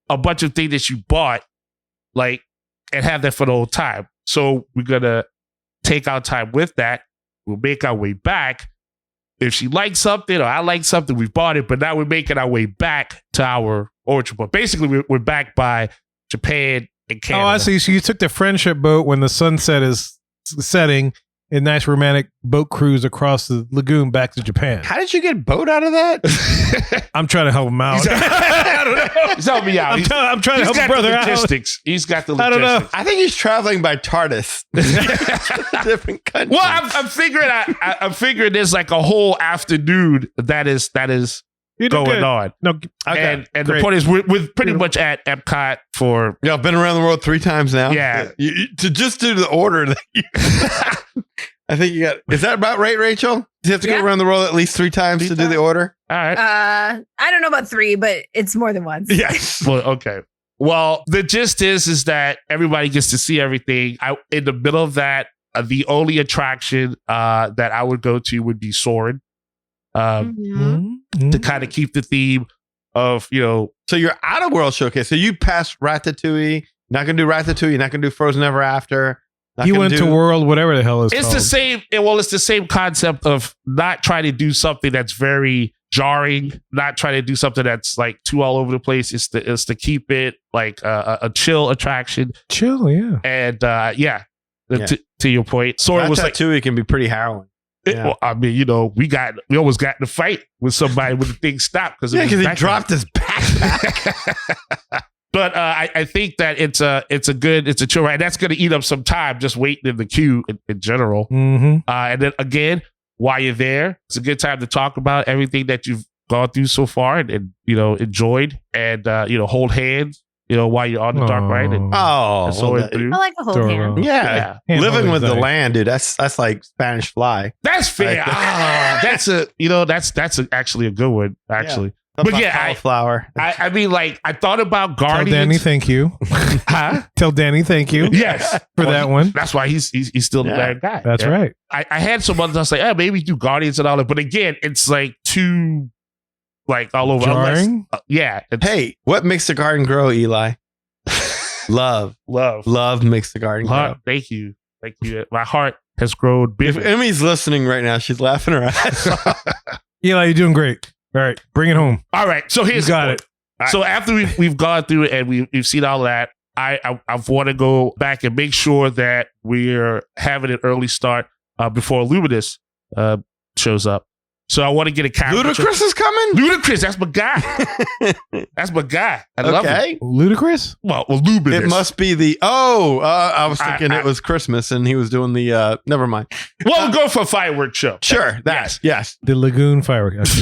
a bunch of things that you bought, like and have that for the whole time. So we're gonna take our time with that. We'll make our way back. If she likes something or I like something, we've bought it, but now we're making our way back to our origin point. Basically, we're back by Japan and Canada. Oh, I see. So you took the friendship boat when the sunset is setting, a nice romantic boat cruise across the lagoon back to Japan. how did you get boat out of that? I'm trying to help him out. I don't know. He's helping me out. I'm trying to He's help got a brother the out. logistics. He's got the I don't know. logistics. I think he's traveling by TARDIS. Different countries. Well, I'm figuring I'm figuring there's like a whole afternoon that is You did going good. on. No, And the great. point is we're pretty much at Epcot for Y'all been around the world 3 times now. Yeah. To just do the order. That you, I think you got. Is that about right, Rachel? Do you have to Yeah. go around the world at least 3 times to do the order? all right. I don't know about 3, but it's more than once. Yes. Well, okay. Well, the gist is that everybody gets to see everything. In the middle of that, the only attraction that I would go to would be Soarin', Mhm. to kind of keep the theme. of, So you're out of World Showcase. So you passed Ratatouille. Not gonna do Ratatouille. You're not gonna do Frozen Ever After. You went to World, whatever the hell it's it's called. the same. Well, it's the same concept of not trying to do something that's very jarring, not trying to do something that's like too all over the place. It's to keep it like a chill attraction. Chill, yeah. And to your point, Sora was like, Ratatouille can be pretty harrowing. well, I mean, we almost got in a fight with somebody when the thing stopped because Because he dropped his backpack. But I think that it's a chill ride. That's going to eat up some time just waiting in the queue in general. Mm-hmm. And then again, while you're there, it's a good time to talk about everything that you've gone through so far and enjoyed and hold hands while you're on the dark ride. And I like a hold hand. Yeah. Hand Living with holding's the nice. land, dude. That's like Spanish fly. That's fair. That's actually a good one. Actually. But yeah, cauliflower. I mean, like, I thought about Tell Guardians. Danny thank you. Huh? Tell Danny thank you. Yes. For that one. That's why he's still the bad guy. That's Yeah. right. I had some others. I was like, maybe do Guardians and all that. But again, it's like too, like, all over. Jarring? Yeah. Hey, what makes the garden grow, Eli? Love. Love makes the garden grow. Thank you. My heart has grown If bigger. Emmy's listening right now, she's laughing her ass off. Eli, you're doing great. All right, bring it home. All right. So here's You got the it. point. So after we've gone through it and we've seen all that, I want to go back and make sure that we're having an early start before Luminous shows up. So I want to get a caricature. Ludacris is coming? Ludacris, that's my guy. That's my guy. I love it. Ludicrous? Well, Luminous. It must be I was thinking it was Christmas and he was doing the never mind. Well, we'll go for a fireworks show. Sure, yes. The Lagoon fireworks.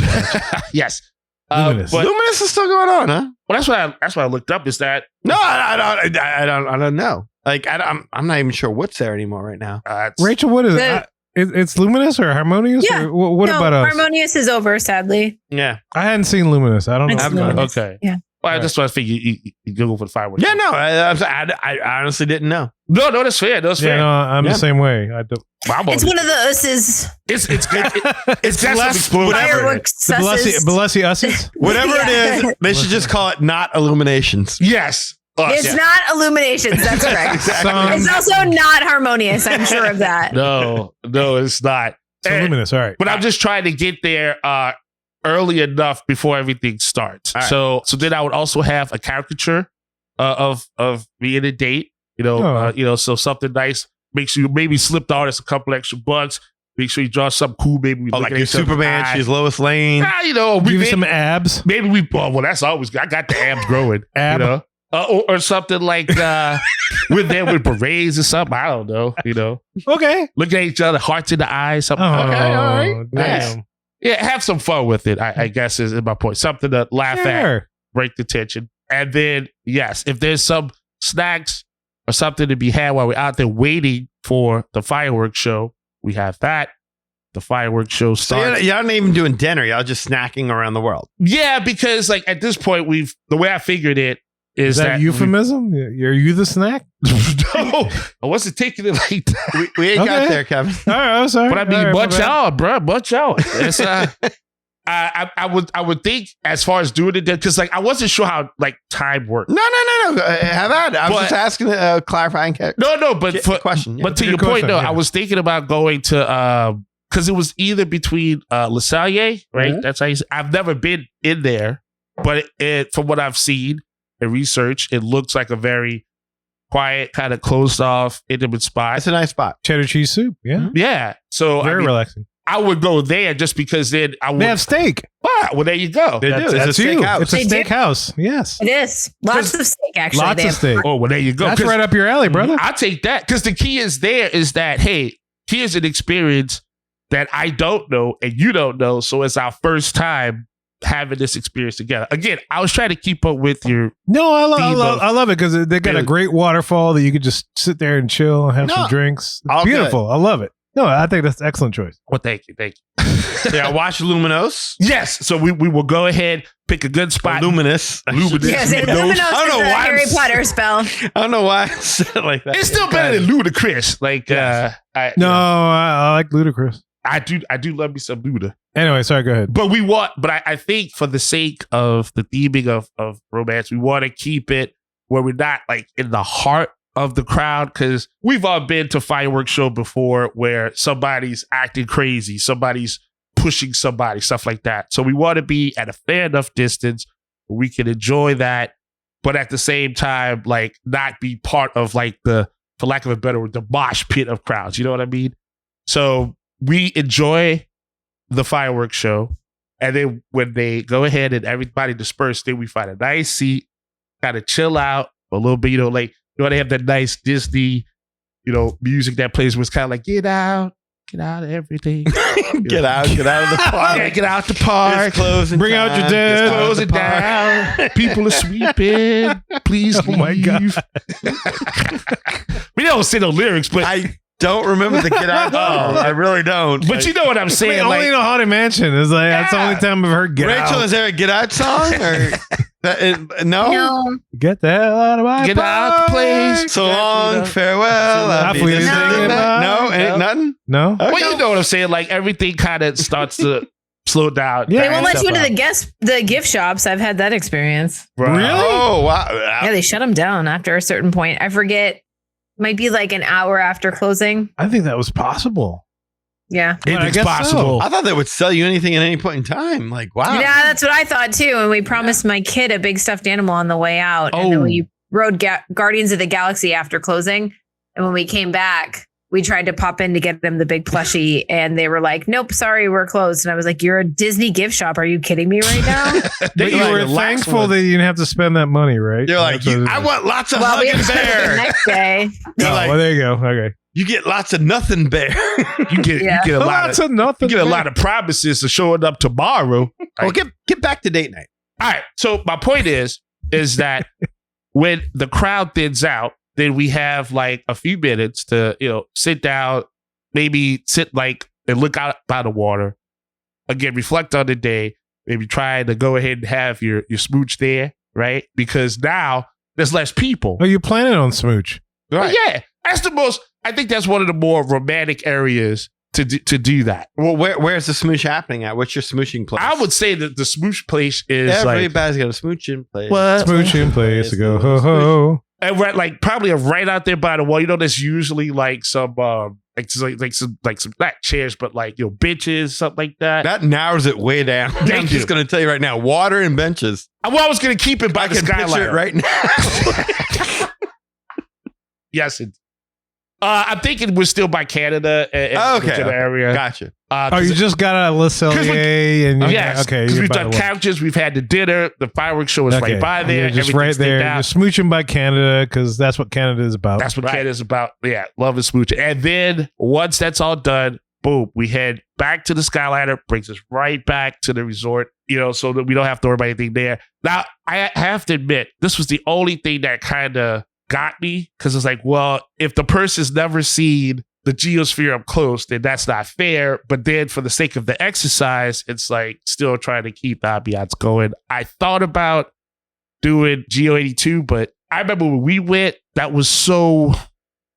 Yes. Luminous. But, Luminous is still going on, huh? well, that's what I looked up. Is that No, I don't know. Like I'm not even sure what's there anymore right now. Rachel, what is it? It's Luminous or Harmonious? Yeah. Or what about us? Harmonious is over, sadly. Yeah. I hadn't seen Luminous. I don't know. It's Luminous. okay? Yeah. Well, that's what I figured. You Google for the fireworks. Yeah, no, I honestly didn't know. No, that's fair. That's Yeah, fair. no, I'm the same way. I don't. It's one of the us's. It's good. It's less Fireworks susses. Blessy usses? Whatever Yeah. it is, they should just call it not illuminations. Yes. It's not illuminations. That's correct. Exactly. It's also not harmonious. I'm sure of that. No, it's not. So Luminous, all right. But I'm just trying to get there early enough before everything starts. All right. So then I would also have a caricature of me and a date. So something nice. Make sure you maybe slip the artist a couple extra bucks. Make sure you draw something cool. Maybe we Oh, look like at you're each other's Superman, eyes. she's Lois Lane. We Give you may- some abs. maybe we. Well, that's always. I got the abs growing. Ab. Or something like we're there with berets or something. I don't know. Okay. Look at each other, hearts in the eyes. Something. Oh, Okay, all right. damn. Nice. Yeah, have some fun with it. I guess is my point. Something to laugh at, Sure. break the tension, and then yes, if there's some snacks or something to be had while we're out there waiting for the fireworks show, we have that. The fireworks show So starts. y'all not even doing dinner. Y'all just snacking around the world. Yeah, because like at this point, the way I figured it Is that euphemism? Are you the snack? No, I wasn't taking it like that. We ain't got Okay. there, Kevin. All right, I'm sorry. But I mean, All right, bunch my bad. out, bro. Bunch out. It's I would think as far as doing it because like I wasn't sure how like time worked. No. Have at it. I was But- just asking a clarifying No, but for, question. Yeah. but to Good your point, question, though, yeah. I was thinking about going to because it was either between Le Cellier, right? Mhm. That's how you say. I've never been in there, but it from what I've seen and research, it looks like a very quiet, kind of closed off, intimate spot. It's a nice spot. Cheddar cheese soup. Yeah. Yeah, so Very relaxing. I would go there just because then I would. They have steak. Well, there you go. They do. It's That's a you. steakhouse. It's a They do. steakhouse. Yes. It is. Lots of steak, actually. Lots They of have- steak. Oh, well, there you go. That's 'Cause right up your alley, brother. I'll take that because the key is that, hey, here's an experience that I don't know and you don't know. So it's our first time having this experience together. Again, I was trying to keep up with your. No, I Theme of- love it because they got a great waterfall that you could just sit there and chill and have No, some drinks. It's all good. beautiful. I love it. No, I think that's an excellent choice. Well, thank you. Yeah, watch Luminos. Yes. So we will go ahead, pick a good spot. Luminous. Luminous. Yes, Luminous. Luminous I don't is know a why Harry I'm Potter spell. I don't know why I said it like that. It's still better than Ludacris. Like, Yes. I No, I like Ludacris. I do love me some Buddha. Anyway, sorry, go ahead. But I think for the sake of the theming of romance, we want to keep it where we're not like in the heart of the crowd, because we've all been to fireworks show before where somebody's acting crazy, somebody's pushing somebody, stuff like that. So we want to be at a fair enough distance where we can enjoy that, but at the same time, like not be part of like the, for lack of a better word, the mosh pit of crowds. You know what I mean? So we enjoy the fireworks show, and then when they go ahead and everybody disperse, then we find a nice seat, kind of chill out a little bit. You know, like they have that nice Disney, music that plays was kind of like get out of everything, get out of the park, yeah, get out the park, it's closing bring time. out your desk, close it down. People are sweeping. Please leave. My God. We don't say no lyrics, but I don't remember the get out song. I really don't. but you know what I'm saying. Only in a Haunted Mansion is like that's the only time I've heard get Rachel, out. is there a get out song or no? No. Get the hell out of my Get out the place. So long, farewell. I'll be Please listening sing back. about- No, ain't nothing. No. Okay. Well, you know what I'm saying. Like everything kind of starts to slow down. Yeah. They won't let you into Stuff the gift shops. I've had that experience. out. Right. Really? Oh wow. Yeah, they shut them down after a certain point. I forget. Might be like an hour after closing. I think that was possible. Yeah. I Anything's guess possible. I thought they would sell you anything at any point in time. Like wow. Yeah, that's what I thought too. And we promised my kid a big stuffed animal on the way out. And then Oh. we rode Guardians of the Galaxy after closing. And when we came back, we tried to pop in to get them the big plushie. And they were like, nope, sorry, we're closed. And I was like, you're a Disney gift shop. Are you kidding me right now? But you were thankful that you didn't have to spend that money, right? You're like, That's what it I is. want lots of Well, we hugging had to spend it the bear. next day. You're Oh, like, well, there you go. Okay. you get lots of nothing bear. You get Yeah. a lot Lots of of nothing. you get a lot of promises of showing up tomorrow. Well, get back to date night. All right. So my point is that when the crowd thins out, then we have like a few minutes to, sit down, maybe sit like and look out by the water. Again, reflect on the day. Maybe try to go ahead and have your smooch there, right? Because now there's less people. Are you planning on smooch? But yeah, that's I think that's one of the more romantic areas to do that. Well, where's the smooch happening at? What's your smooching place? I would say that the smooch place is Everybody's got a smooching place. what? Smooch in place to go ho ho. And we're like probably right out there by the wall. There's usually like some some not chairs, but like benches, something like that. That narrows it way down. I'm Thank you. just going to tell you right now, water and benches. Well, I was gonna keep it by I the can picture Skyliner it right now. Yes, I'm thinking we're still by Canada and Okay. the area. Gotcha. Oh, you just got out of Le Cellier and Yes, okay. because you're we've by done the way. couches, we've had the dinner, the fireworks show is Okay. right by there. You're just everything's right there. thinned You're out. smooching by Canada because that's what Canada is about. That's what Canada's about. Yeah, love and smooching. And then once that's all done, boom, we head back to the Skyliner, brings us right back to the resort, so that we don't have to worry about anything there. Now, I have to admit, this was the only thing that kind of got me, because it's like, well, if the person's never seen the geosphere up close, then that's not fair. But then for the sake of the exercise, it's like still trying to keep the ambiance going. I thought about doing Geo 82, but I remember when we went, that was so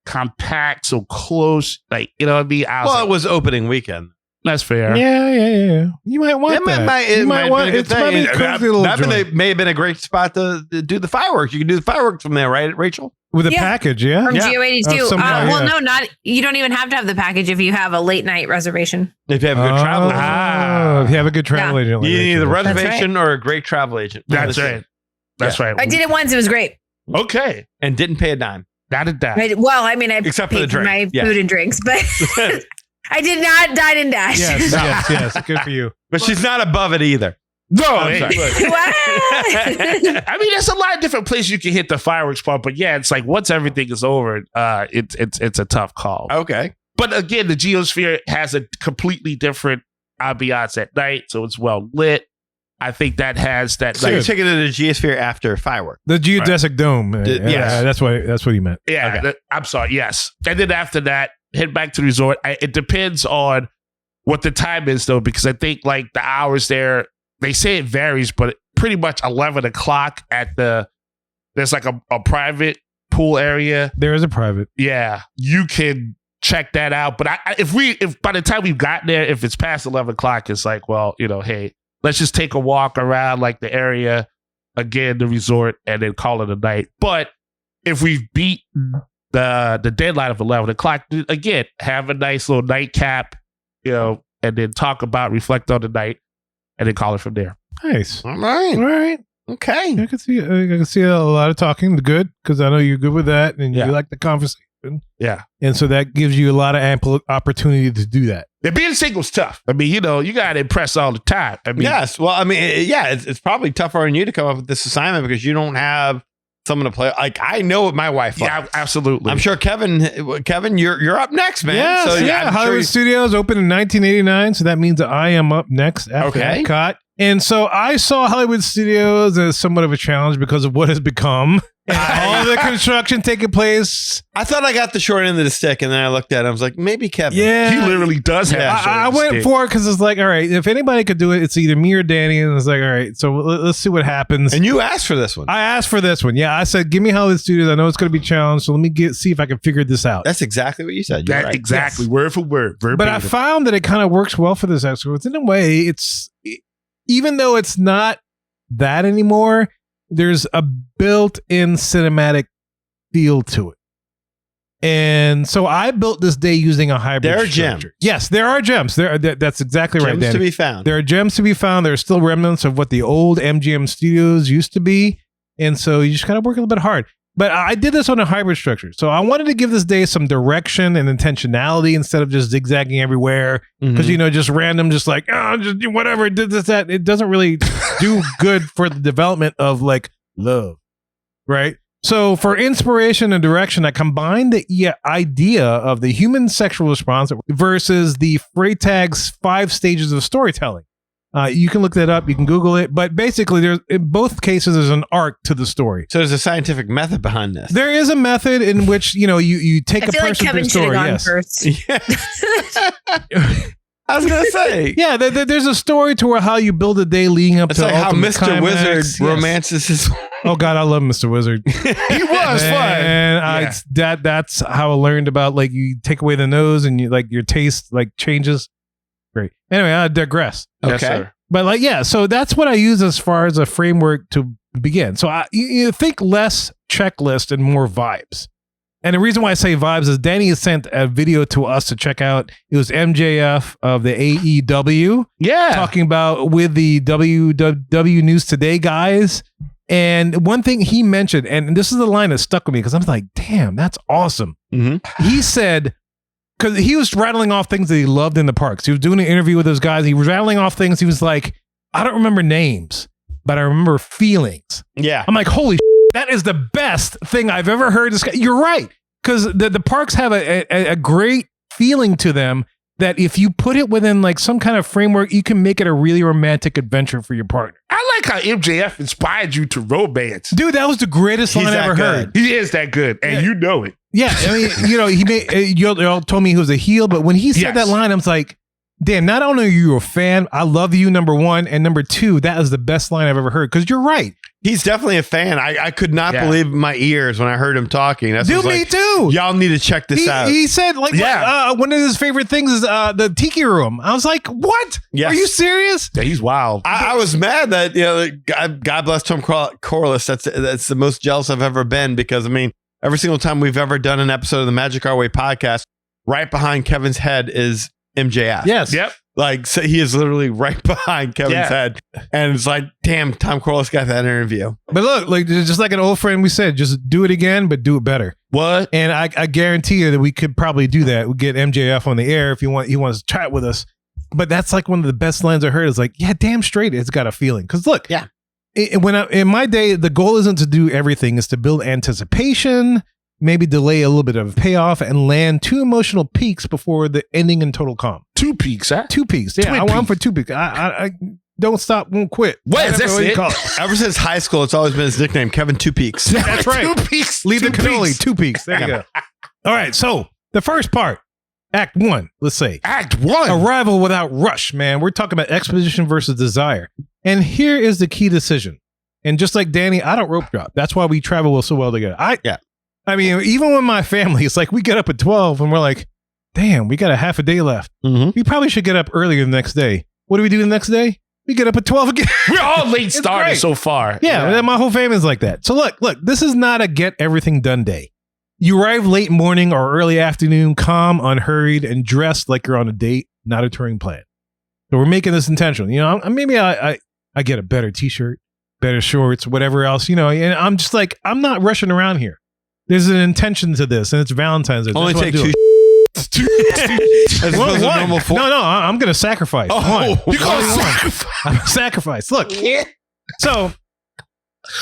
compact, so close. Like, you know what I mean? I was Well, like, it was opening weekend. that's fair. Yeah. You might want that. It you might might want be a it's good might be thing. a cozy little joint. May have been a great spot to do the fireworks. You can do the fireworks from there, right, Rachel? With a Yeah. package, yeah. From Yeah. Geo 82. Oh, somehow, Well, yeah. no, not. You don't even have to have the package if you have a late night reservation. If you have a good travel agent. Oh, if you have a good travel Yeah. agent. like You need Rachel. either That's reservation or a great travel agent. That's right. That's right. I did it once. It was great. Okay. And didn't pay a dime. Not a doubt. I mean, I Except for the paid for drink. my Yeah. food and drinks, but I did not dine and dash. Yes. Good for you. But she's not above it either. No, I'm hey, sorry. look. Wow. I mean, there's a lot of different places you can hit the fireworks part, but yeah, it's like once everything is over, it's a tough call. Okay. But again, the geosphere has a completely different ambiance at night, so it's well lit. I think that has that. So Like, you're taking it to the geosphere after fireworks. The geodesic dome. yes. That's what he meant. yeah, Okay. I'm sorry. Yes, and then after that, head back to the resort. It depends on what the time is, though, because I think like the hours there, they say it varies, but pretty much 11 o'clock at there's like a private pool area. There is a private. Yeah, you can check that out. But if by the time we've gotten there, if it's past 11 o'clock, it's like, well, hey, let's just take a walk around like the area, again, the resort, and then call it a night. But if we've beat the deadline of 11 o'clock, again, have a nice little nightcap, and then reflect on the night, and then call it from there. Nice. All right. Okay. I can see a lot of talking. Good, because I know you're good with that, and you like the conversation. Yeah. And so that gives you a lot of ample opportunity to do that. And being single's tough. I mean, you got to impress all the time. I mean, yes. Well, I mean, it's probably tougher on you to come up with this assignment because you don't have someone to play. Like, I know what my wife likes. Yeah, absolutely. I'm sure Kevin, you're up next, man. Yes, So Hollywood Studios opened in 1989, so that means that I am up next after Epcot. And so I saw Hollywood Studios as somewhat of a challenge because of what has become. And all the construction taking place. I thought I got the short end of the stick, and then I looked at it. I was like, maybe Kevin. Yeah. He literally does have the short I end of the went stick. for it because it's like, all right, if anybody could do it, it's either me or Danny. And it's like, all right, so let's see what happens. And you asked for this one. I asked for this one. Yeah, I said, give me Hollywood Studios. I know it's going to be challenged, so let me see if I can figure this out. That's exactly what you said. You're right. Exactly, word for word. Verbatim. But I found that it kind of works well for this episode. In a way, even though it's not that anymore, there's a built-in cinematic feel to it. And so I built this day using a hybrid There are structure. gems. Yes, there are gems. That's exactly right, Gems Danny. to be found. There are gems to be found. There are still remnants of what the old MGM studios used to be. And so you just got to work a little bit hard. But I did this on a hybrid structure. So I wanted to give this day some direction and intentionality instead of just zigzagging everywhere. Because, just random, just like, just whatever, did this, that. It doesn't really do good for the development of like love. Right? So for inspiration and direction, I combined the idea of the human sexual response versus the Freytag's 5 stages of storytelling. You can look that up. You can Google it. But basically, in both cases, there's an arc to the story. So there's a scientific method behind this. There is a method in which, you take a person through a story. Kevin should have gone first. I was going to say. Yeah, there's a story to how you build a day leading up It's to like how ultimate Mr. climax. Wizard romances his... Oh, God, I love Mr. Wizard. He was fun. And that's how I learned about, like, you take away the nose and your taste, changes. Great. Anyway, I digress. Okay. Yes, sir. But so that's what I use as far as a framework to begin. So you think less checklist and more vibes. And the reason why I say vibes is Danny has sent a video to us to check out. It was MJF of the AEW. Yeah. Talking about with the WW News Today guys. And one thing he mentioned, and this is the line that stuck with me because I was like, damn, that's awesome. Mm-hmm. He said, because he was rattling off things that he loved in the parks. He was doing an interview with those guys. He was rattling off things. He was like, I don't remember names, but I remember feelings. Yeah. I'm like, holy that is the best thing I've ever heard. You're right. Because the parks have a great feeling to them that if you put it within some kind of framework, you can make it a really romantic adventure for your partner. I like how MJF inspired you to romance. Dude, that was the greatest line I ever heard. He is that good, and you know it. Yeah, I mean, he made. Y'all told me he was a heel, but when he said that line, I was like, damn, not only are you a fan, I love you, number one, and number two, that is the best line I've ever heard. Because you're right. He's definitely a fan. I could not believe my ears when I heard him talking. Dude, me too. Y'all need to check this out. He said, one of his favorite things is the tiki room. I was like, what? Yes. Are you serious? Yeah, he's wild. I was mad that, God bless Tom Corliss. That's the most jealous I've ever been because, I mean, every single time we've ever done an episode of the Magic Our Way podcast, right behind Kevin's head is MJF. Yes. Yep. So he is literally right behind Kevin's head. And it's like, damn, Tom Corliss got that interview. But look, just like an old friend we said, just do it again, but do it better. What? And I guarantee you that we could probably do that. We get MJF on the air if he wants to chat with us. But that's one of the best lines I heard is yeah, damn straight, it's got a feeling. Because look, in my day, the goal isn't to do everything, it's to build anticipation, maybe delay a little bit of payoff and land 2 emotional peaks before the ending in total calm. 2 peaks, huh? 2 peaks. Yeah, I want for 2 peaks. I don't stop, won't quit. What is this? Ever since high school, it's always been his nickname, Kevin 2 Peaks. That's right. 2 peaks. Leave the 2 cannoli. peaks. 2 peaks. There you go. All right. So the first part, Act 1, let's say. Act 1. Arrival without rush, man. We're talking about exposition versus desire. And here is the key decision. And just like Danny, I don't rope drop. That's why we travel so well together. I mean, even with my family, it's like we get up at 12 and we're like, damn, we got a half a day left. Mhm. We probably should get up earlier the next day. What do we do the next day? We get up at 12 again. We're all late It's starters great. so far. Yeah, my whole family's like that. So look, this is not a get everything done day. You arrive late morning or early afternoon, calm, unhurried, and dressed like you're on a date, not a touring plan. So we're making this intentional. You know, maybe I get a better t-shirt, better shorts, whatever else, you know, and I'm just like, I'm not rushing around here. There's an intention to this, and it's Valentine's Day. Only That's what take I'm two. doing. As opposed to One. normal four. No, I'm going to sacrifice. Oh, one. you call Only one. I'm a sacrifice. Look, so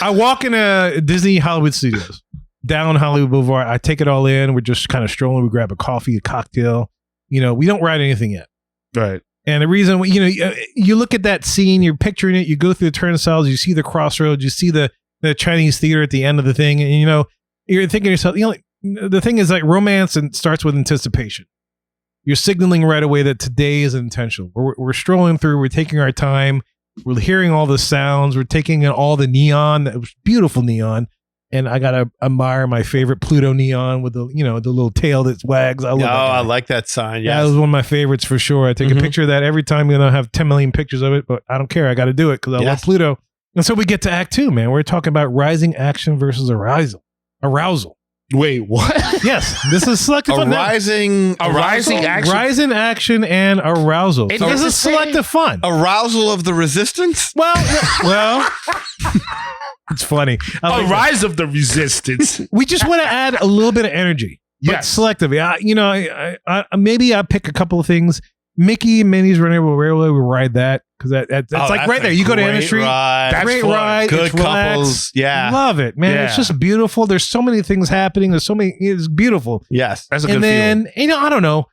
I walk into Disney Hollywood Studios, down Hollywood Boulevard. I take it all in. We're just kind of strolling. We grab a coffee, a cocktail. You know, we don't ride anything yet. Right. And the reason, you know, you look at that scene, you're picturing it, you go through the turnstiles, you see the crossroads, you see the Chinese theater at the end of the thing, and, you know, you're thinking to yourself, you know, the thing is like romance and starts with anticipation. You're signaling right away that today is intentional. We're strolling through, we're taking our time, we're hearing all the sounds, we're taking in all the neon, that was beautiful neon. And I gotta admire my favorite Pluto neon with the, you know, the little tail that wags. I love that guy. I like that sign. That Yeah. was one of my favorites for sure. I take a picture of that every time. I have 10 million pictures of it, but I don't care. I got to do it because I love Yes. Pluto. And so we get to Act 2, man. We're talking about rising action versus arousal. Wait, what? Yes, this is selective. A fun. rising action. Rising action and arousal. It So this doesn't is say- selective fun. arousal of the resistance. Well, it's funny. I A like that. rise of the resistance. We just want to add a little bit of energy, but Yes. selectively. I maybe I pick a couple of things. Mickey and Minnie's Runaway Railway, we ride that because that's like right there. You go to Anna Street. That's Great fun. ride. Good It's relaxed. couples. Yeah. Love it, man. It's Yeah. just beautiful. There's so many things happening. It's beautiful. Yes. That's a good And then, you know, I don't know.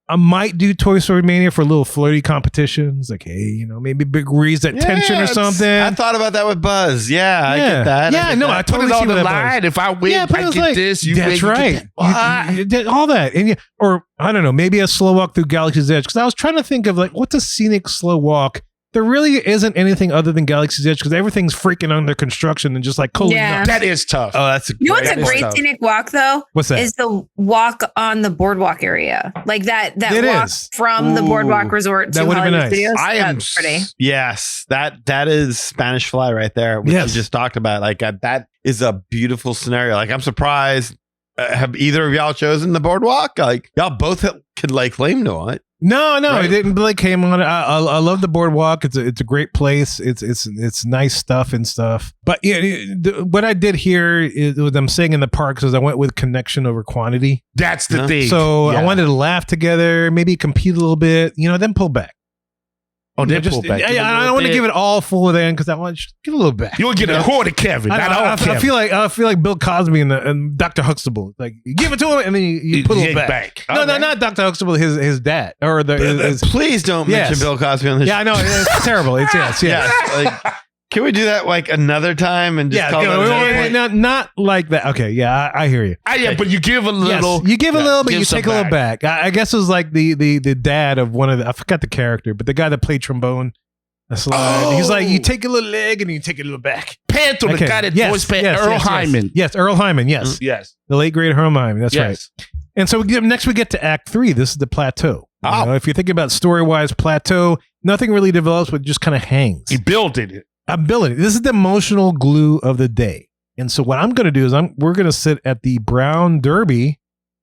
I might do Toy Story Mania for a little flirty competitions. Like, hey, you know, maybe big raise that tension or it's- something. I thought about that with Buzz. Yeah, I get that. Yeah, I get no, that. I Put totally it see on the where that line. If I win, but I it's get like, this. You that's win, you right. get that. What? You did all that, and or I don't know, maybe a slow walk through Galaxy's Edge. Because I was trying to think of like what's a scenic slow walk. There really isn't anything other than Galaxy's Edge because everything's freaking under construction and just like cool. Yeah. That is tough. Oh, that's a You know what's That a is great tough. scenic walk though? What's that? Is the walk on the boardwalk area. Like that It walk is. from the boardwalk resort That to would've been Hollywood nice. Studios. I am That's pretty. Yes, that is Spanish Fly right there, which Yes. you just talked about. Like that is a beautiful scenario. Like I'm surprised. Have either of y'all chosen the boardwalk? Like y'all both could lay claim to it. No, Right. it didn't. Blake came on. I love the boardwalk. It's a great place. It's nice stuff and stuff. But yeah, what I did here is what I'm saying in the parks is I went with connection over quantity. That's the Huh? thing. So I Yeah. wanted to laugh together, maybe compete a little bit, you know, then pull back. Oh, then Just- pull back. I don't want to give it all full then because I want to just give a little back. You'll get a quarter, Kevin. Not all I Kevin. feel like Bill Cosby and Dr. Huxtable. Like you give it to him and then you put it Yank back. No, All right. not Dr. Huxtable. His dad or his Please don't Yes. mention Bill Cosby on this. yeah, I know it's terrible. It's yes. Like, can we do that like another time and just Yeah, call go- it another point? not like that. Okay, yeah, I hear you. Yeah, but you give a little. Yes, you give a Yeah, little, but give you some take a little back. I guess it was like the dad of one of the, I forgot the character, but the guy that played trombone. The slide. He's like, you take a little leg and you take a little back. Panto, the guy that voice Earl Hyman. Yes, Earl Hyman. Yes, Yes. the late great Earl Hyman. That's right. Yes. And so next we get to Act 3. This is the plateau. You Oh. know, if you're thinking about story-wise plateau, nothing really develops, but just kind of hangs. He built it. Ability. This is the emotional glue of the day. And so what I'm going to do is we're going to sit at the Brown Derby,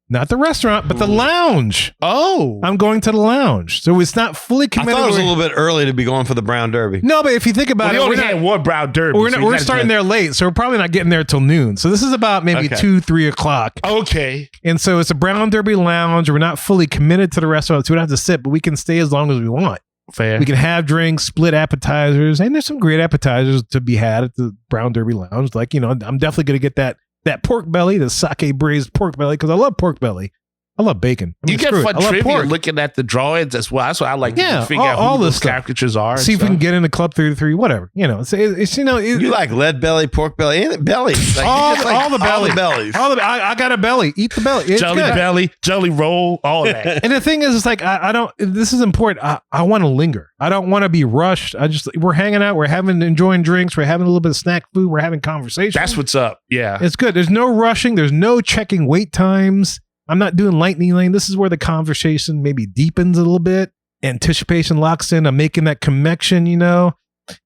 not the restaurant, but the lounge. Oh. I'm going to the lounge. So it's not fully I committed. thought it was a little bit early to be going for the Brown Derby. No, but if you think about Well, it, he only we're had not- one Brown Derby. we're, so not, you we're gotta starting do there late, so we're probably not getting there till noon. So this is about maybe Okay. 2-3 o'clock. that. Okay. And so it's a Brown Derby lounge. We're not fully committed to the restaurant, so we don't have to sit, but we can stay as long as we want. Fair. We can have drinks, split appetizers, and there's some great appetizers to be had at the Brown Derby lounge. Like, you know, I'm definitely going to get that pork belly, the sake braised pork belly, because I love pork belly. I love bacon. I mean, You get screw it. fun I love trivia pork. looking at the drawings as well. That's what I like Yeah, to figure out all who this those stuff. caricatures are. and See if we can stuff. get into Club 33, whatever. You know, it's you know, You like lead belly, pork belly, and belly. Like, all, you just like all the belly. All the bellies. I got a belly. Eat the belly. It's jelly good. belly, jelly roll, all of that. And the thing is, it's like I don't. This is important. I want to linger. I don't want to be rushed. We're hanging out. We're enjoying drinks. We're having a little bit of snack food. We're having conversation. That's what's up. Yeah. It's good. There's no rushing. There's no checking wait times. I'm not doing lightning lane. This is where the conversation maybe deepens a little bit. Anticipation locks in. I'm making that connection,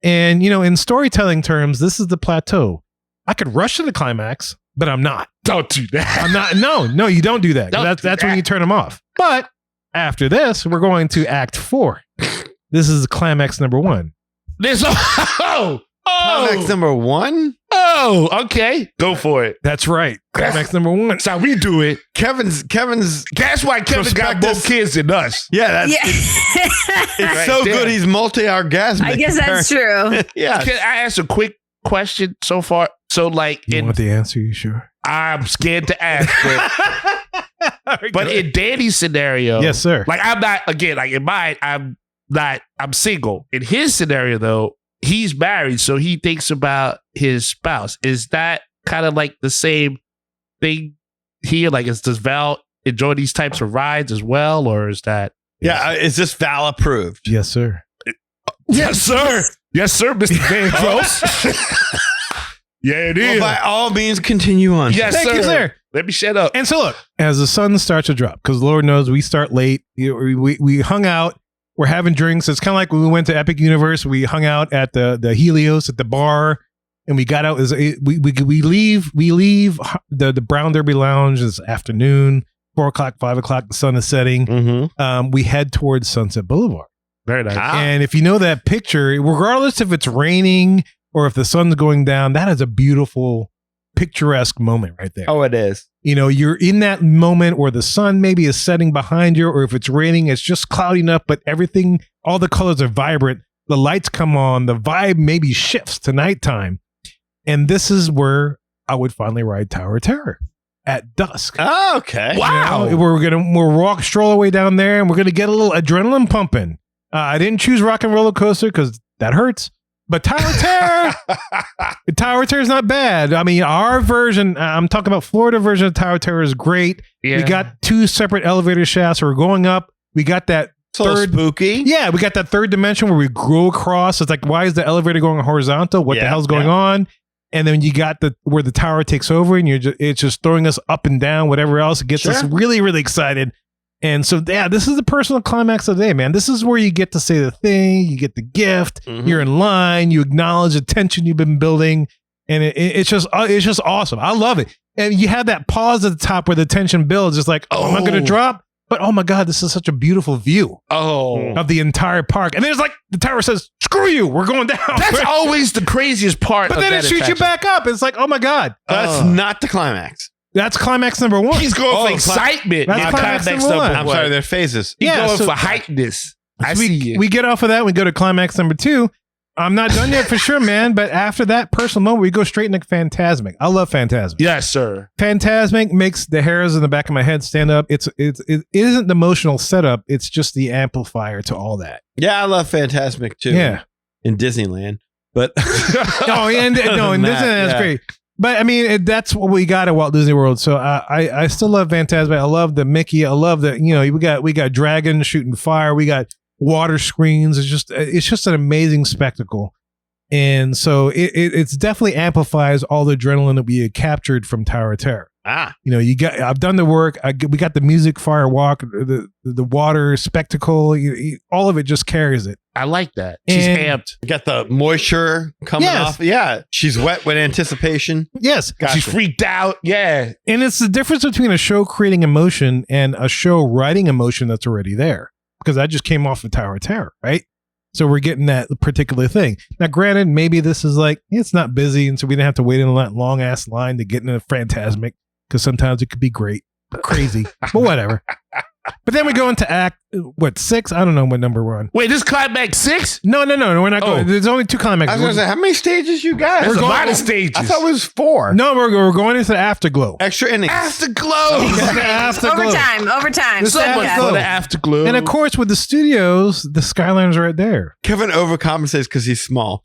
And, in storytelling terms, this is the plateau. I could rush to the climax, but I'm not. Don't do that. I'm not. No, you don't do that. That's when you turn them off. But after this, we're going to Act 4. This is climax number 1. Climax number 1? Oh, okay. Go for it. That's right. Climax number 1. That's how we do it. Kevin's. That's why Kevin got more kids than us. Yeah, Yeah. it's so good. He's multi-orgasmic. I guess that's true. Yeah. Can I ask a quick question so far? So, You want the answer? You sure? I'm scared to ask, but in Danny's scenario, Yes, sir. Like I'm not again. Like in mine, I'm single. In his scenario, though, he's married, so he thinks about his spouse. Is that kind of like the same thing here? Like, does Val enjoy these types of rides as well, or is that? Yeah. Is this Val approved? Yes, sir. Yes, sir. Yes, sir, Mr. Van Gross. Yeah, it is. Well, by all means, continue on. Yes, Thank sir. you, sir. Let me shut up. And so look, as the sun starts to drop, because Lord knows we start late. We hung out. We're having drinks. It's kind of like when we went to Epic Universe. We hung out at the Helios at the bar, and we got out. We leave the Brown Derby Lounge this afternoon, 4 o'clock, 5 o'clock. The sun is setting. Mm-hmm. We head towards Sunset Boulevard. Very nice. And if you know that picture, regardless if it's raining or if the sun's going down, that is a beautiful, picturesque moment right there. Oh, it is. You're in that moment where the sun maybe is setting behind you, or if it's raining, it's just cloudy enough, but everything, all the colors are vibrant. The lights come on, the vibe maybe shifts to nighttime. And this is where I would finally ride Tower of Terror at dusk. Oh, okay. Wow. We'll stroll our way down there, and we're gonna get a little adrenaline pumping. I didn't choose Rock and Roller Coaster because that hurts. But Tower of Terror, Tower of Terror is not bad. I mean, our version, I'm talking about Florida version of Tower of Terror is great. Yeah. We got 2 separate elevator shafts. We're going up. We got that third spooky. Yeah, we got that third dimension where we go across. It's like, why is the elevator going horizontal? What the hell's going on? And then you got where the tower takes over, and it's just throwing us up and down, whatever else. It gets us really, really excited. And so, this is the personal climax of the day, man. This is where you get to say the thing, you get the gift, you're in line, you acknowledge the tension you've been building, and it's just awesome. I love it. And you have that pause at the top where the tension builds. It's like, am I going to drop? But oh my God, this is such a beautiful view of the entire park. And then it's like the tower says, screw you, we're going down. That's always the craziest part. But then it shoots you back up. It's like, oh my God. That's not the climax. That's climax number 1. He's going for excitement. That's climax number 1. I'm sorry, they're phases. He's going for heightenedness. I see you. We get off of that. We go to climax number 2. I'm not done yet for sure, man. But after that personal moment, we go straight into Fantasmic. I love Fantasmic. Yes, sir. Fantasmic makes the hairs in the back of my head stand up. It isn't the emotional setup. It's just the amplifier to all that. Yeah, I love Fantasmic too. Yeah. In Disneyland. But in Disneyland, that's great. But I mean, that's what we got at Walt Disney World. So I still love Fantasmic. I love the Mickey. I love the, we got dragons shooting fire. We got water screens. It's just an amazing spectacle. And so it's definitely amplifies all the adrenaline that we had captured from Tower of Terror. I've done the work. We got the music, fire walk, the water spectacle. All of it just carries it. I like that. She's amped. You got the moisture coming off. Yeah. She's wet with anticipation. Yes. Gotcha. She's freaked out. Yeah. And it's the difference between a show creating emotion and a show writing emotion that's already there. Because I just came off of Tower of Terror, right? So we're getting that particular thing. Now, granted, maybe this is like, it's not busy, and so we didn't have to wait in that long ass line to get into Fantasmic, because sometimes it could be crazy, but whatever. But then we go into act, 6? I don't know what number we're on. Wait, this climax 6? No, we're not going. There's only 2 climaxes. I was going to say, how many stages you got? There's a lot of stages. I thought it was 4. No, we're going into the afterglow. Extra innings. Afterglow. Overtime. So much for the afterglow. And of course, with the studios, the Skyliner's right there. Kevin overcompensates because he's small.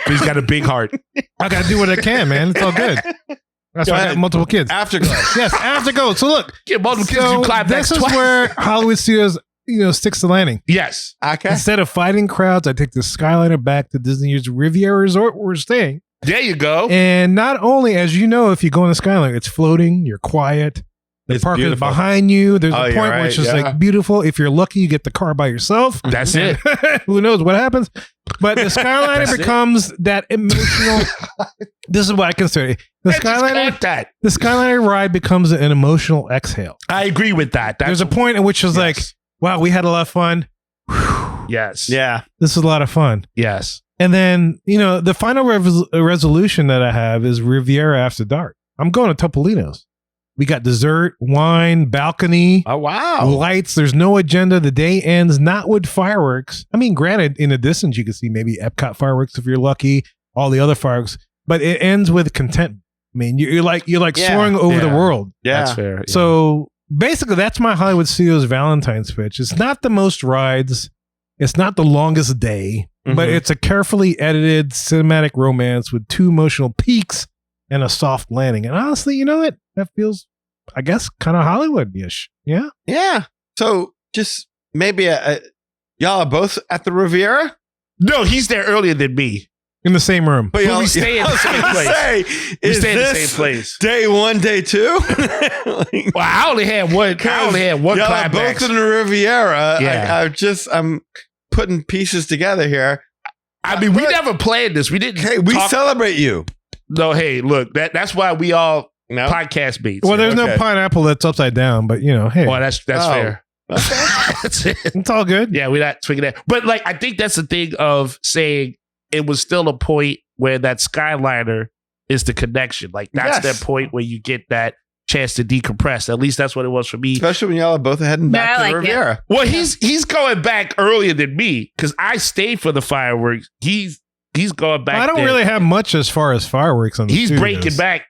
He's got a big heart. I got to do what I can, man. It's all good. That's why I got multiple kids. Afterglow. Yes, afterglow. So look, Get multiple kids, you climax this is twice. where Hollywood Studios, sticks the landing. Yes. Okay. Instead of fighting crowds, I take the Skyliner back to Disney's Riviera Resort where we're staying. There you go. And not only, as you know, if you go on the Skyliner, it's floating, you're quiet. The It's park is beautiful. behind you. There's Oh, a you're point where right, it's just yeah. like beautiful. If you're lucky, you get the car by yourself. That's it. Who knows what happens? But the Skyliner That's it. becomes that emotional. This is what I consider it. The I just Skyliner. got that. The Skyliner ride becomes an emotional exhale. I agree with that. There's a point in which it's like, wow, we had a lot of fun. yes. Yeah. This is a lot of fun. Yes. And then, the final resolution that I have is Riviera after dark. I'm going to Topolino's. We got dessert, wine, balcony, Oh, wow. lights. There's no agenda. The day ends not with fireworks. I mean, granted, in the distance, you can see maybe Epcot fireworks if you're lucky, all the other fireworks, but it ends with contentment. I mean, you're like Yeah. soaring over the world. Yeah. That's fair. Yeah. So basically, that's my Hollywood Studios Valentine's pitch. It's not the most rides. It's not the longest day, but Mhm. it's a carefully edited cinematic romance with 2 emotional peaks and a soft landing. And honestly, you know what? That feels, I guess, kind of Hollywood-ish. Yeah. Yeah. So just maybe y'all are both at the Riviera? no, he's there earlier than me. In the same room. But we stay in the same place. We Is stay in the this same place. day 1, day 2? Well, I only had one. Y'all are climax. both in the Riviera. Yeah. I'm putting pieces together here. I mean, we never planned this. We didn't. Hey, we talk- celebrate you. No, hey, look, that's why we all No. podcast mates. Well, there's no Okay. pineapple that's upside down, but hey, Well, that's Oh. fair. That's it. it's all good. Yeah, we're not swinging that. But like, I think that's the thing of saying it was still a point where that Skyliner is the connection. Like that's Yes. that point where you get that chance to decompress. At least that's what it was for me. Especially when y'all are both heading back No, I to the like it. Riviera. Well, he's going back earlier than me because I stayed for the fireworks. He's going back. I don't there. really have much as far as fireworks on the He's studios. breaking back.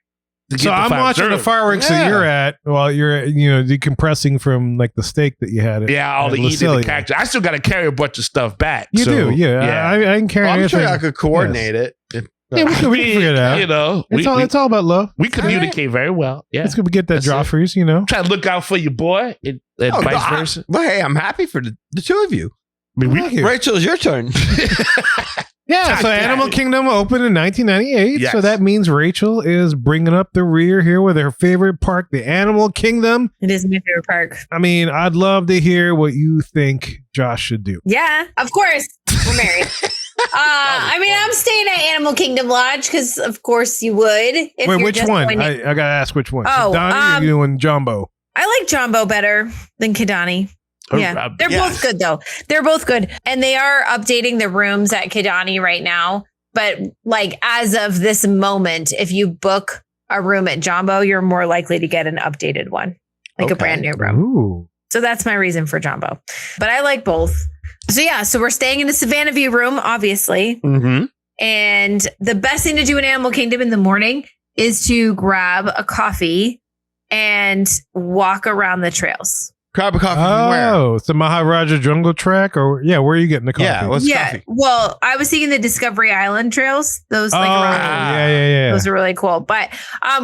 To get So the I'm watching the fireworks. fireworks that Yeah. you're at while you're, decompressing from like the steak that you had. Yeah, all at the eating Lucilia. the cactus. I still got to carry a bunch of stuff back. You So, do, yeah. I can carry Well, I'm anything. sure I could coordinate it. Yeah, we can figure it out. You know, It's all about love. we communicate very well. Yeah. It's good to get that That's it. Joffrey's, Try to look out for your boy and Oh, vice no, versa. Well, hey, I'm happy for the two of you. I mean, Thank you. Rachel, it's your turn. Yeah, so God damn Animal it. Kingdom opened in 1998. Yes. So that means Rachel is bringing up the rear here with her favorite park, the Animal Kingdom. It is my favorite park. I mean, I'd love to hear what you think Josh should do. Yeah, of course. We're married. I'm staying at Animal Kingdom Lodge because, of course, you would. If Wait, you're which just one? going to- I gotta ask which one. Oh, Donnie, or you doing Jumbo? I like Jumbo better than Kidani. Yeah, they're Yes. both good though. They're both good, and they are updating the rooms at Kidani right now. But like as of this moment, if you book a room at Jumbo, you're more likely to get an updated one, like a Okay. brand new room. Ooh. So that's my reason for Jumbo. But I like both. So yeah, so we're staying in the Savannah View room, obviously. Mm-hmm. And the best thing to do in Animal Kingdom in the morning is to grab a coffee and walk around the trails. Grab a coffee from where? Oh, it's the Maharaja Jungle Track, or where are you getting the coffee? Yeah, what's coffee? Well, I was thinking the Discovery Island trails. Those like oh, around. yeah. Those are really cool. But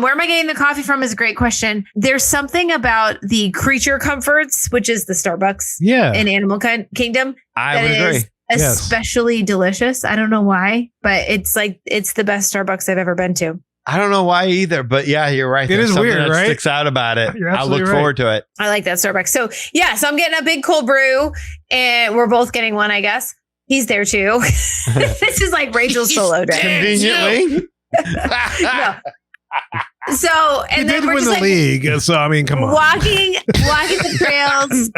where am I getting the coffee from is a great question. There's something about the Creature Comforts, which is the Starbucks Yeah. in Animal Kingdom, I that would agree. is Yes. especially delicious. I don't know why, but it's the best Starbucks I've ever been to. I don't know why either, but yeah, you're right. It There's is something weird, that right? sticks out about it. You're I look absolutely right. forward to it. I like that Starbucks. So so I'm getting a big cold brew, and we're both getting one, I guess. He's there too. This is like Rachel's solo day. Conveniently. No. So You and did then we're win just the like league, so I mean, come on. walking the trails,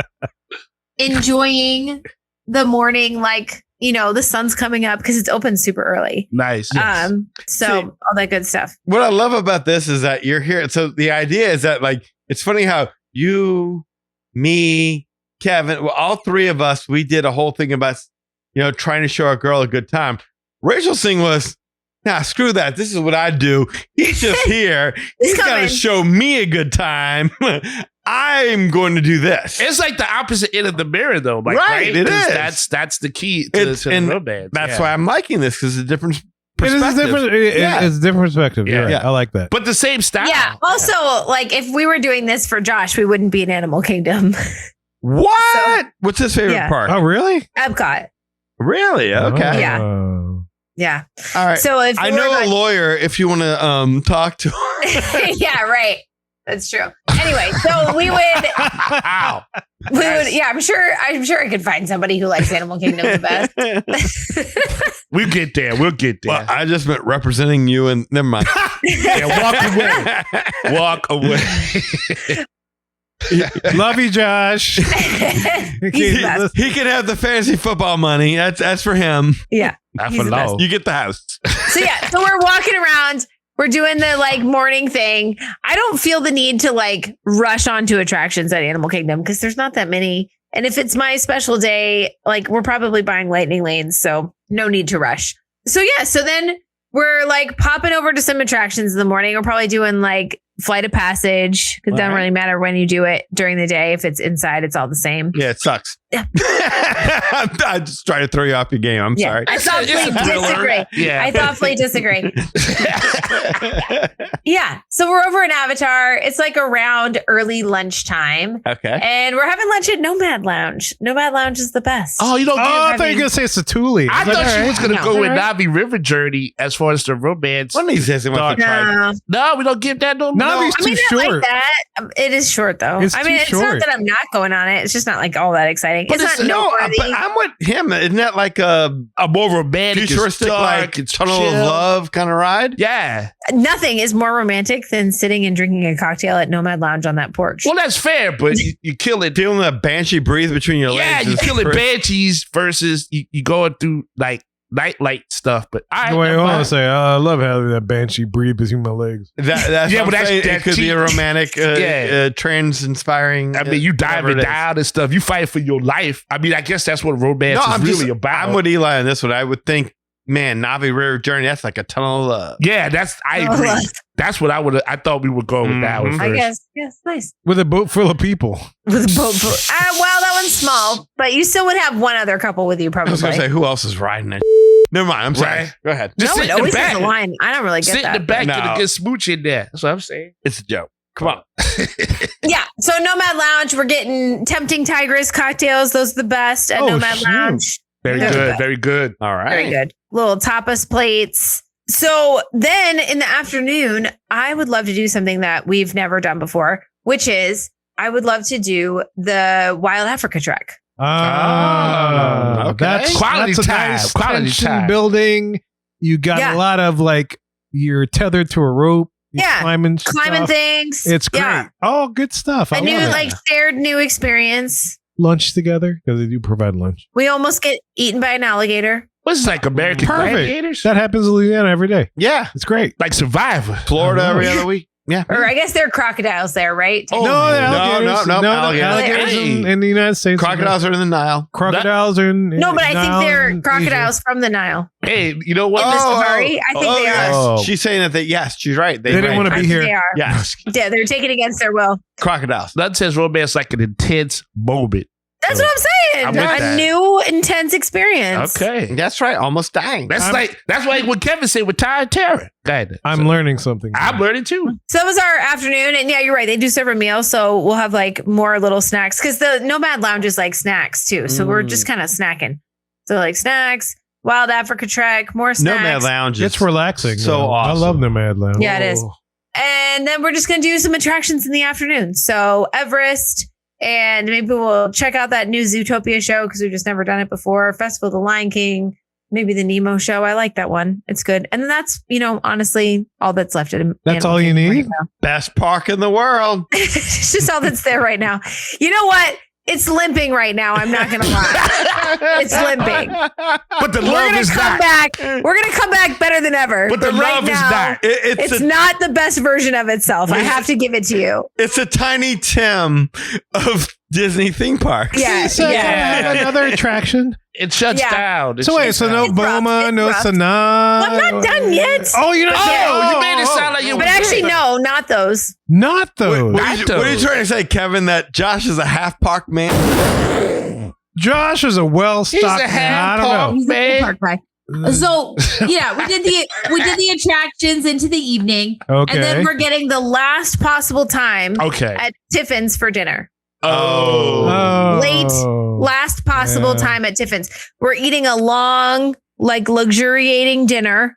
enjoying the morning, like the sun's coming up because it's open super early. Nice. So See- all that good stuff. What I love about this is that you're here. So the idea is that like it's funny how you, me, Kevin, well, all three of us, we did a whole thing about trying to show our girl a good time. Rachel's thing was, nah, screw that. This is what I do. He's just here. He's got to coming. show me a good time. I'm going to do this. It's like the opposite end of the mirror, though. Like, Right, it 'Cause is. That's the key to the And romance. That's Yeah. why I'm liking this because it's a different It perspective. is a different. Yeah. It's a different perspective. Yeah. Yeah, I like that. But the same style. Yeah. Also, like if we were doing this for Josh, we wouldn't be in Animal Kingdom. What? What's his favorite Yeah. part? Oh, really? Epcot. Really? Okay. Yeah. Oh. Yeah. All right. So if I we're know like- a lawyer if you want to talk to him. yeah, right. That's true. Anyway, so we would, Wow. yeah, I'm sure I could find somebody who likes Animal Kingdom the best. We'll get there. We'll get there. Well, I just meant representing you and never mind. Yeah, walk away. Love you, Josh. He's the best. He can have the fantasy football money. That's for him. Yeah. Not He's for the best. long. You get the house. So yeah, so we're walking around. We're doing the like morning thing. I don't feel the need to like rush onto attractions at Animal Kingdom because there's not that many. And if it's my special day, like we're probably buying lightning lanes, so no need to rush. So yeah, so then we're like popping over to some attractions in the morning. We're probably doing like Flight of Passage because it doesn't really matter when you do it during the day. If it's inside, it's all the same. Yeah, it sucks. Yeah. I just try to throw you off your game. I'm sorry. I thoughtfully disagree. Yeah. I thoughtfully disagree. Yeah. So we're over in Avatar. It's like around early lunchtime. Okay. And we're having lunch at Nomad Lounge. Nomad Lounge is the best. Oh, you don't Oh, I give thought you were going to say it's a Thule. I thought she was going to No. go with Navi River Journey as far as the romance. One of these days, he wants to try. No. No, we don't give that no love. Navi's I mean, too I short. like that. It is short though. It's I mean, too it's short. not that I'm not going on it. It's just not like all that exciting. But It's not No, noteworthy. but I'm with him. Isn't that like a more romantic. It's futuristic, dark, like it's tunnel of chill. love kind of ride? Yeah. Nothing is more romantic than sitting and drinking a cocktail at Nomad Lounge on that porch. Well, that's fair, but you kill it. Feeling the banshee breathe between your Yeah, legs. you is killing pretty- banshees versus you going through like nightlight stuff. But I Wait, hold on a second. I love having that banshee breathe between my legs. That's Yeah, what but I'm saying. that's It could be a cheap. romantic, Yeah. trans-inspiring. I mean, you whatever diving it is. down and stuff. You fight for your life. I mean, I guess that's what romance No, is I'm really just, about. I'm with Eli on this one. I would think, man, Navi River Journey, that's like a tunnel of love. Yeah, I agree. Oh, That's what I thought we would go with that one Mhm. first. I guess. Yes, nice. With a boat full of people. With a boat. Well, that one's small, but you still would have one other couple with you I probably. was going to say, who else is riding it? Never mind. I'm sorry. Right. Go ahead. Just No, sit it in the always back. has a line. I don't really get Sit that. in the back, get No. a good smooch in there. That's what I'm saying. It's a joke. Come on. Yeah. So Nomad Lounge, we're getting Tempting Tigress cocktails. Those are the best at Oh, Nomad shoot. Lounge. Very They're good. good. Very good. All right. Very good. Little tapas plates. So then in the afternoon, I would love to do something that we've never done before, which is I would love to do the Wild Africa trek. okay. That's Quality that's a time. nice Quality tension time. building. You got Yeah. a lot of like you're tethered to a rope. You're Yeah. climbing Climbing stuff. things. It's great. Yeah. Oh, good stuff. I A new, love it. like, shared new experience. Lunch together because they do provide lunch. We almost get eaten by an alligator. What's like American Perfect. Gladiators? That happens in Louisiana every day. Yeah. It's great. Like Survivor. Florida Oh, every other week. Yeah. Or I guess there are crocodiles there, right? Oh, no, the no, alligators. no, no, alligators. alligators Hey. in the United States. Crocodiles are in the Nile. Crocodiles are in. No, but I think Nile they're and crocodiles from the Nile. Hey, you know what? In the safari, I think they yes. are. Oh. She's saying that yes, she's right. They didn't wanna I be think here. They are. Yes. Yeah, they're taken against their will. Crocodiles. Nothing says romance like an intense moment. That's what I'm I'm saying. with A that. new intense experience. Okay. That's right. Almost dying. That's like what Kevin said with Ty and Tara. Go ahead. I'm learning something. I'm learning too. So that was our afternoon. And yeah, you're right. They do serve a meal. So we'll have like more little snacks because the Nomad Lounge is like snacks too. So we're just kind of snacking. So like snacks, Wild Africa Trek, more snacks. Nomad Lounge. It's relaxing. So though. I awesome. love Nomad Lounge. Yeah, it is. And then we're just going to do some attractions in the afternoon. So Everest, and maybe we'll check out that new Zootopia show because we've just never done it before. Festival of the Lion King, maybe the Nemo show. I like that one. It's good. And then that's, honestly, all that's left at That's all you need? right now. Best park in the world. It's just all that's there right now. You know what? It's limping right now. I'm not going to lie. It's limping. But the We're love going is to come not. back. We're going to come back better than ever. But the right love is now, not. It's not the best version of itself. I have to give it to you. It's a Tiny Tim of Disney theme parks. Yeah. So yeah. can I have another attraction. It shuts Yeah. down. It So wait, shuts so no down. It's rough. Boma, It's no rough. Sanaa. I'm not done yet. Oh, you're not done. Oh, you made it sound like you But were actually, doing no, not those. Not those. What are you trying to say, Kevin? That Josh is a half park man? Josh is a well-stocked He's a man. I half-park don't He's a man. park guy. So yeah, we did the attractions into the evening, know. Okay. And then we're getting the last possible time Okay. at Tiffin's for dinner. Oh. Late. Last possible Yeah. time at Tiffin's. We're eating a long, like luxuriating dinner,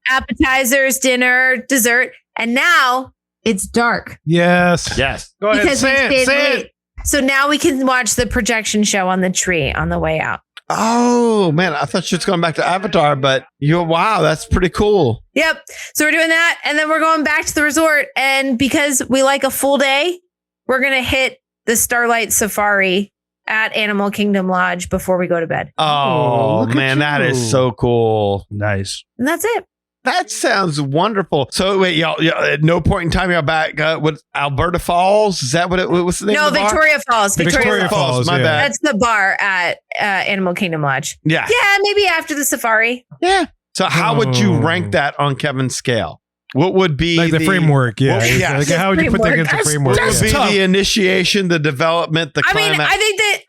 appetizers, dinner, dessert. And now It's dark. Yes. Yes. Go ahead. Because we Say it. stayed Say late. it. So now we can watch the projection show on the tree on the way out. Oh man, I thought she was going back to Avatar, but wow, that's pretty cool. Yep. So we're doing that. And then we're going back to the resort. And because we like a full day, we're going to hit the Starlight Safari at Animal Kingdom Lodge before we go to bed. Oh look at man, that you. is so cool. Nice. And that's it. That sounds wonderful. So wait, y'all at no point in time y'all back with Alberta Falls? Is that what it what's the name No, of the bar? Victoria Falls. Victoria Falls, my yeah. bad. That's the bar at Animal Kingdom Lodge. Yeah. Yeah, maybe after the safari. Yeah. So how would you Oh. rank that on Kevin's scale? What would be Like the framework. Yeah. Well, yeah. Like, how would you put that against the That's- framework? What would That's be tough. the initiation, the development, the I mean, climax?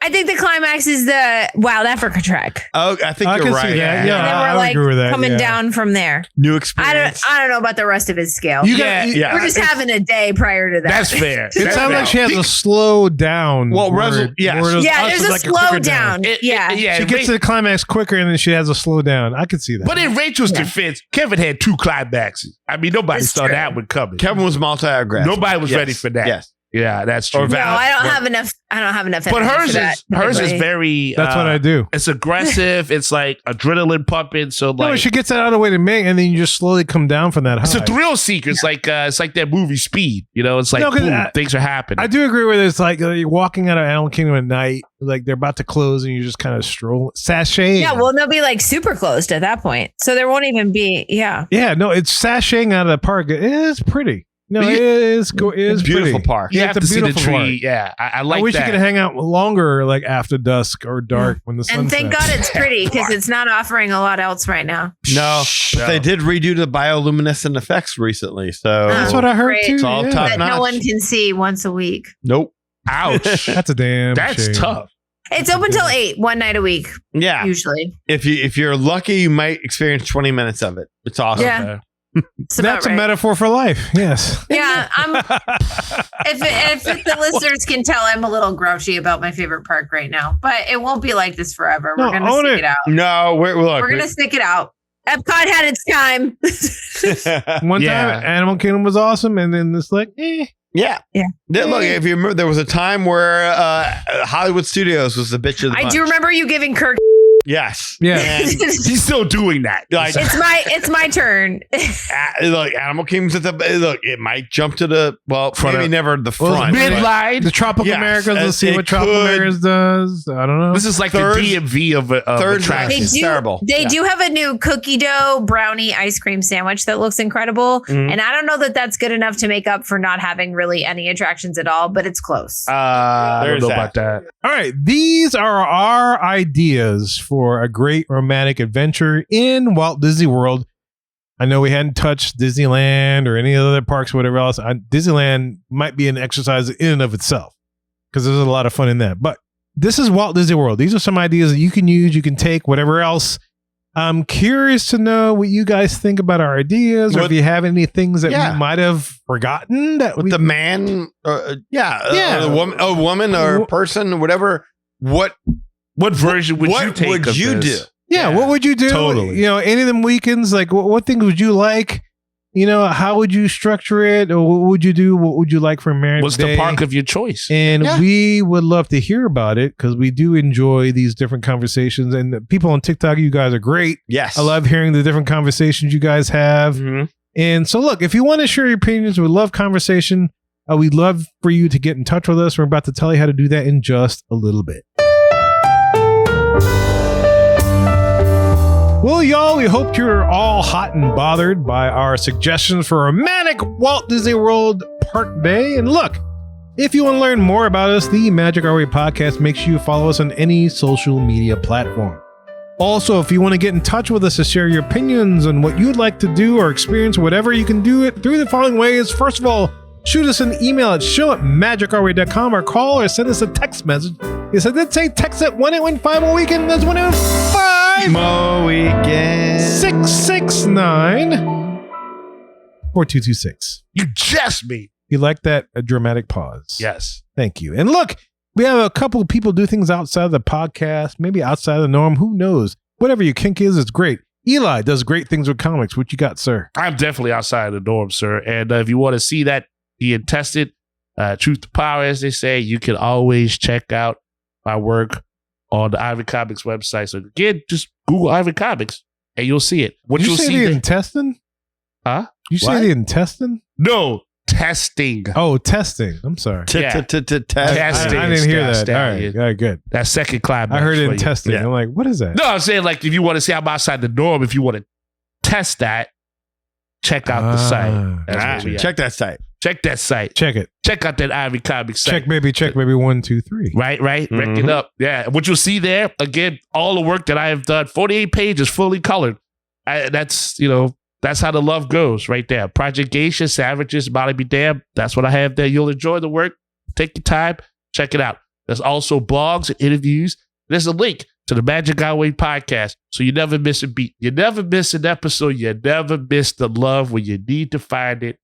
I think the climax is the Wild Africa trek. Oh, I think I you're can right. see that. Yeah, And then I we're would like agree with that. coming yeah. down from there. New I experience. don't know about the rest of his scale. You Yeah, got, yeah. We're just It's- having a day prior to that. That's fair. It That's sounds fair. like she has a slow down. Well, yes. Yeah, there's a slow down. Yeah. yeah. She gets to the climax quicker and then she has a slow down. I could see that. But in Rachel's defense, Kevin had 2 climaxes. I mean, nobody It's saw true. that one coming. Kevin was multi-aggressive. Nobody was Yes. ready for that. Yes. Yeah, that's true. Or No, Val- I don't have enough. I don't have enough. But energy hers for that. is Anybody- very. That's what I do. It's aggressive. It's like adrenaline pumping. So No, like but she gets that out of the way to make, and then you just slowly come down from that high. it's a thrill seeker. It's like that movie Speed. You know, it's like No, 'cause boom, I- things are happening. I do agree with it. It's like you're walking out of Animal Kingdom at night, like they're about to close, and you just kind of stroll, sashaying. Yeah, well, they'll be like super closed at that point, so there won't even be. Yeah. Yeah, no, it's sashaying out of the park. It is pretty. No, You- it is beautiful pretty. park. you Yeah, have it's to a see the beautiful tree. park. Yeah, I like I wish that. you could hang out longer, like after dusk or dark when the sun And thank sets. God it's pretty because it's not offering a lot else right now. No, but they did redo the bioluminescent effects recently. So That's what I heard Great. too. It's all yeah. top That notch. no one can see once a week. nope. Ouch. That's a damn. That's shame. tough. It's open till 8, one night a week, Yeah. usually. If you're lucky, you might experience 20 minutes of it. It's awesome. Yeah. Okay. It's about That's a right. metaphor for life. Yes. Yeah, if the listeners can tell, I'm a little grouchy about my favorite park right now, but it won't be like this forever. No, We're gonna own stick it. it out. No, we're We're gonna stick it out. Epcot had its time. One Yeah. time, Animal Kingdom was awesome, and then it's like, Yeah. Yeah. Look, if you remember, there was a time where Hollywood Studios was the bitch of the I bunch. do remember you giving Kirk. Yes. yeah. And He's still doing that. like, It's my turn. look, Animal Kingdom's at the look. It might jump to the Front maybe of- never the Well, front. but- Midline. The Tropical Yes, Americas. Let's see it what Tropical could- Americas does. I don't know. This is like Third- the DMV of third attractions. They do. terrible. They Yeah. do have a new cookie dough brownie ice cream sandwich that looks incredible, Mhm. and I don't know that that's good enough to make up for not having really any attractions at all, but it's close. I don't There's know that. about that. All right, these are our ideas for a great romantic adventure in Walt Disney World. I know we hadn't touched Disneyland or any other parks or whatever else. Disneyland might be an exercise in and of itself because there's a lot of fun in that. But this is Walt Disney World. These are some ideas that you can use, you can take, whatever else. I'm curious to know what you guys think about our ideas, or if you have any things that Yeah. we might have forgotten that with we the man, Yeah. a woman or a person, whatever. What version would what you take? would of you this? do? Yeah, what would you do? Totally. You know, any of them weekends, like what things would you like? You know, how would you structure it? Or what would you do? What would you like for Marriage What's Day? the park of your choice? And Yeah. we would love to hear about it because we do enjoy these different conversations. And the people on TikTok, you guys are great. Yes, I love hearing the different conversations you guys have. Mhm. And so, look, if you want to share your opinions, we love conversation. We'd love for you to get in touch with us. We're about to tell you how to do that in just a little bit. Well, y'all, we hope you're all hot and bothered by our suggestions for a romantic Walt Disney World Park Day. And look, if you want to learn more about us, the Magic Our Way podcast makes sure you follow us on any social media platform. Also, if you want to get in touch with us to share your opinions on what you'd like to do or experience, whatever, you can do it through the following ways. First of all, shoot us an email at show@magicourway.com or call or send us a text message. Yes, I did say text at 1815 a weekend. That's 1815 Mo weekend 669 4226. You just me. You like that? A dramatic pause. Yes. Thank you. And look, we have a couple of people do things outside of the podcast, maybe outside of the norm. Who knows? Whatever your kink is, it's great. Eli does great things with comics. What you got, sir? I'm definitely outside of the norm, sir. And if you want to see that being tested. Truth to power, as they say. You can always check out my work on the Ivory Comics website. So again, just Google Ivory Comics and you'll see it. What Did you you'll say see the there- intestine? Huh? You What? say the intestine? No, testing. Oh, testing. I'm sorry. Yeah. I Testing. didn't hear that. Stat, All right. yeah. All right, good. That second climax. I heard for you. intestine. Yeah. I'm like, what is that? No, I'm saying like if you want to see I'm outside the norm, if you want to test that, check out the site. That's where we at. Check that site. Check that site. Check it. Check out that Ivory Comics site. Check maybe 1, 2, 3. Right. Rank it up. Yeah. What you'll see there, again, all the work that I have done, 48 pages, fully colored. That's how the love goes right there. Project Geisha, Savages, Molly Be Damned. That's what I have there. You'll enjoy the work. Take your time. Check it out. There's also blogs and interviews. There's a link to the Magic Our Way podcast. So you never miss a beat. You never miss an episode. You never miss the love when you need to find it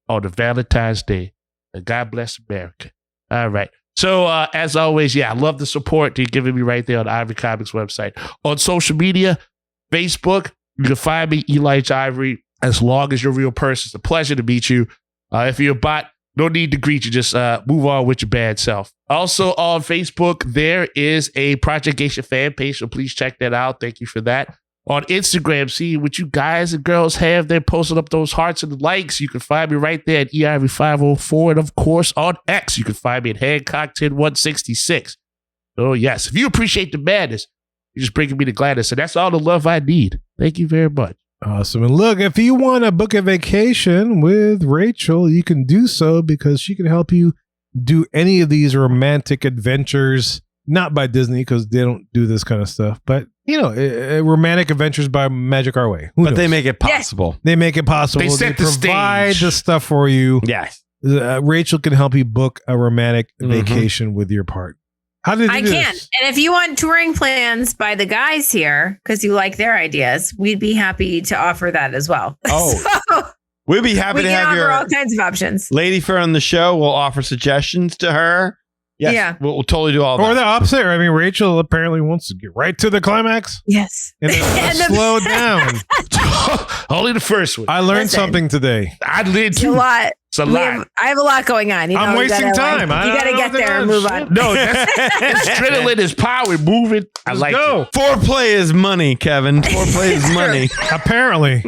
on the Valentine's Day. And God bless America. All right. So as always, I love the support you're giving me right there on the Ivory Comics website. On social media, Facebook, you can find me, Eli H. Ivory, as long as you're a real person. It's a pleasure to meet you. If you're a bot, no need to greet you. Just move on with your bad self. Also on Facebook, there is a Project Geisha fan page, so please check that out. Thank you for that. On Instagram, see what you guys and girls have. They're posting up those hearts and likes. You can find me right there at EIV504. And of course, on X, you can find me at Hancock10166. So yes, if you appreciate the madness, you're just bringing me the gladness. And that's all the love I need. Thank you very much. Awesome. And look, if you want to book a vacation with Rachel, you can do so because she can help you do any of these romantic adventures, not by Disney because they don't do this kind of stuff, but romantic adventures by Magic Our Way. Who But knows? they make it possible. They make it possible. They set the provide stage. the stuff for you. Yes. Rachel can help you book a romantic vacation with your partner. How did you I do can. this? And if you want touring plans by the guys here, because you like their ideas, we'd be happy to offer that as well. Oh. So We'd be happy we to can have offer your all kinds of options. lady friend on the show. We'll offer suggestions to her. Yes, Yeah. we'll totally do all Or that. the opposite. I mean, Rachel apparently wants to get right to the climax Yes. and then slow down. Only the first one. I learned Listen. something today. I did It's a too. lot. It's a We lot. I have a lot going on. I'm you wasting gotta, time. I you got to don't get know there and what move to on. do. No, adrenaline is power. Moving. I Let's like go. it. Foreplay is money, Kevin. Foreplay is money. Apparently.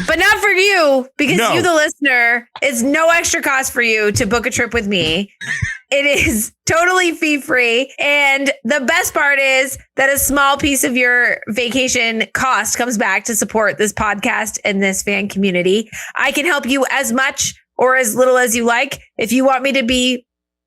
But not for you, because No. you, the listener, it's no extra cost for you to book a trip with me. It is totally fee free. And the best part is that a small piece of your vacation cost comes back to support this podcast and this fan community. I can help you as much or as little as you like. If you want me to be,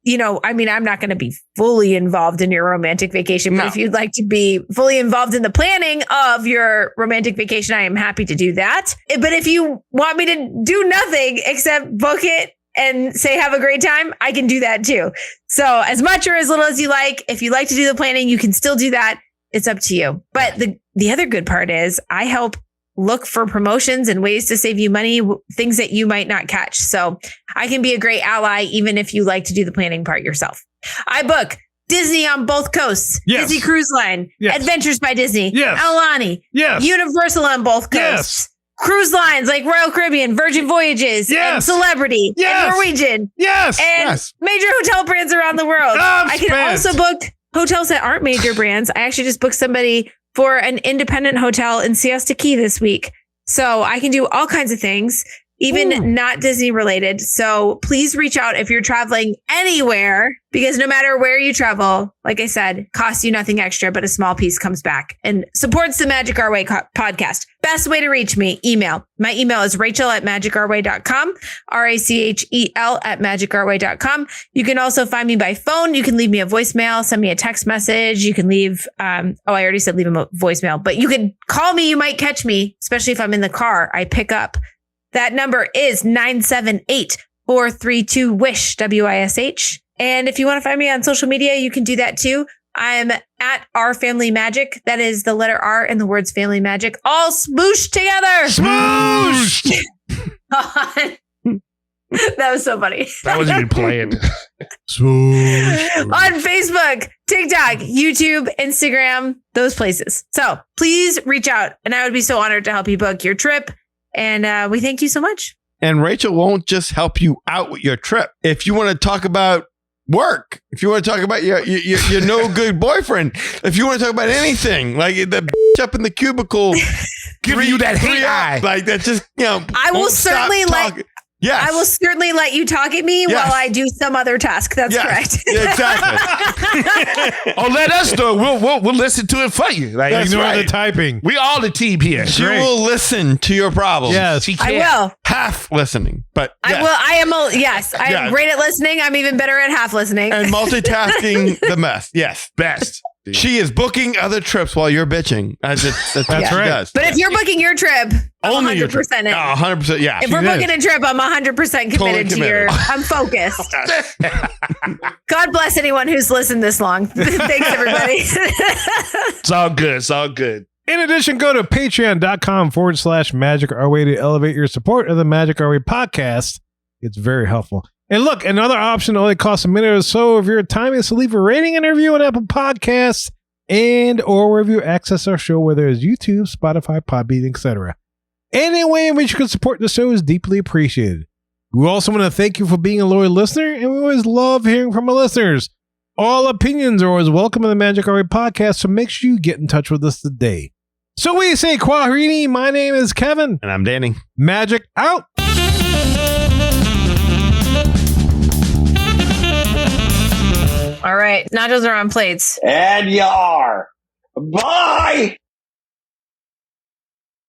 I'm not going to be fully involved in your romantic vacation, but No. if you'd like to be fully involved in the planning of your romantic vacation, I am happy to do that. But if you want me to do nothing except book it and say, have a great time, I can do that too. So as much or as little as you like, if you like to do the planning, you can still do that. It's up to you. But the other good part is I help look for promotions and ways to save you money, things that you might not catch. So I can be a great ally, even if you like to do the planning part yourself. I book Disney on both coasts, Yes. Disney Cruise Line, Yes. Adventures by Disney, Yes. Aulani, Yes. Universal on both coasts. Yes. Cruise lines like Royal Caribbean, Virgin Voyages, and Yes. Celebrity, Yes. and Norwegian, Yes. and Yes. major hotel brands around the world. I'm I can spent. also book hotels that aren't major brands. I actually just booked somebody for an independent hotel in Siesta Key this week. So I can do all kinds of things, even not Disney related. So please reach out if you're traveling anywhere, because no matter where you travel, like I said, costs you nothing extra, but a small piece comes back and supports the Magic Our Way podcast. Best way to reach me, email. My email is rachel@magicourway.com, RACHEL@magicourway.com. You can also find me by phone. You can leave me a voicemail, send me a text message. You can leave, I already said leave a voicemail, but you can call me. You might catch me, especially if I'm in the car. I pick up. That number is 978-432-WISH, WISH. And if you want to find me on social media, you can do that too. I'm at Our Family Magic. That is the letter R and the words Family Magic, all smooshed together. Smoosh. That was so funny. That wasn't even planned. On Facebook, TikTok, YouTube, Instagram, those places. So please reach out, and I would be so honored to help you book your trip. And we thank you so much. and Rachel won't just help you out with your trip. If you want to talk about work, if you want to talk about your no good boyfriend, if you want to talk about anything, like the bitch up in the cubicle Giving you that hate eye. like that, just I will certainly Yes. I will certainly let you talk at me while I do some other task. That's correct. Yeah, exactly. Oh, let us do it. We'll listen to it for you. Like, That's Ignore right. the typing. we all the team here. She will listen to your problems. Yes. She I can't. will. Half listening, but I yes. will. I am. I am great at listening. I'm even better at half listening. And multitasking the mess. Yes. Best. She is booking other trips while you're bitching. That's what right. she does. But if you're booking your trip, I'm Only your 100% trip. in. 100%. Yeah. If we're booking a trip, I'm 100% committed to your. I'm focused. God bless anyone who's listened this long. Thanks, everybody. It's all good. It's all good. In addition, go to patreon.com/Magic Our Way to elevate your support of the Magic Our Way podcast. It's very helpful. And look, another option only costs a minute or so of your time is to leave a rating and review on Apple Podcasts and or wherever you access our show, whether it's YouTube, Spotify, Podbean, etc. Any way in which you can support the show is deeply appreciated. We also want to thank you for being a loyal listener, and we always love hearing from our listeners. All opinions are always welcome in the Magic Our Way podcast, so make sure you get in touch with us today. So we say, Quaharini, my name is Kevin. And I'm Danny. Magic out. All right. Nachos are on plates. And you are. Bye!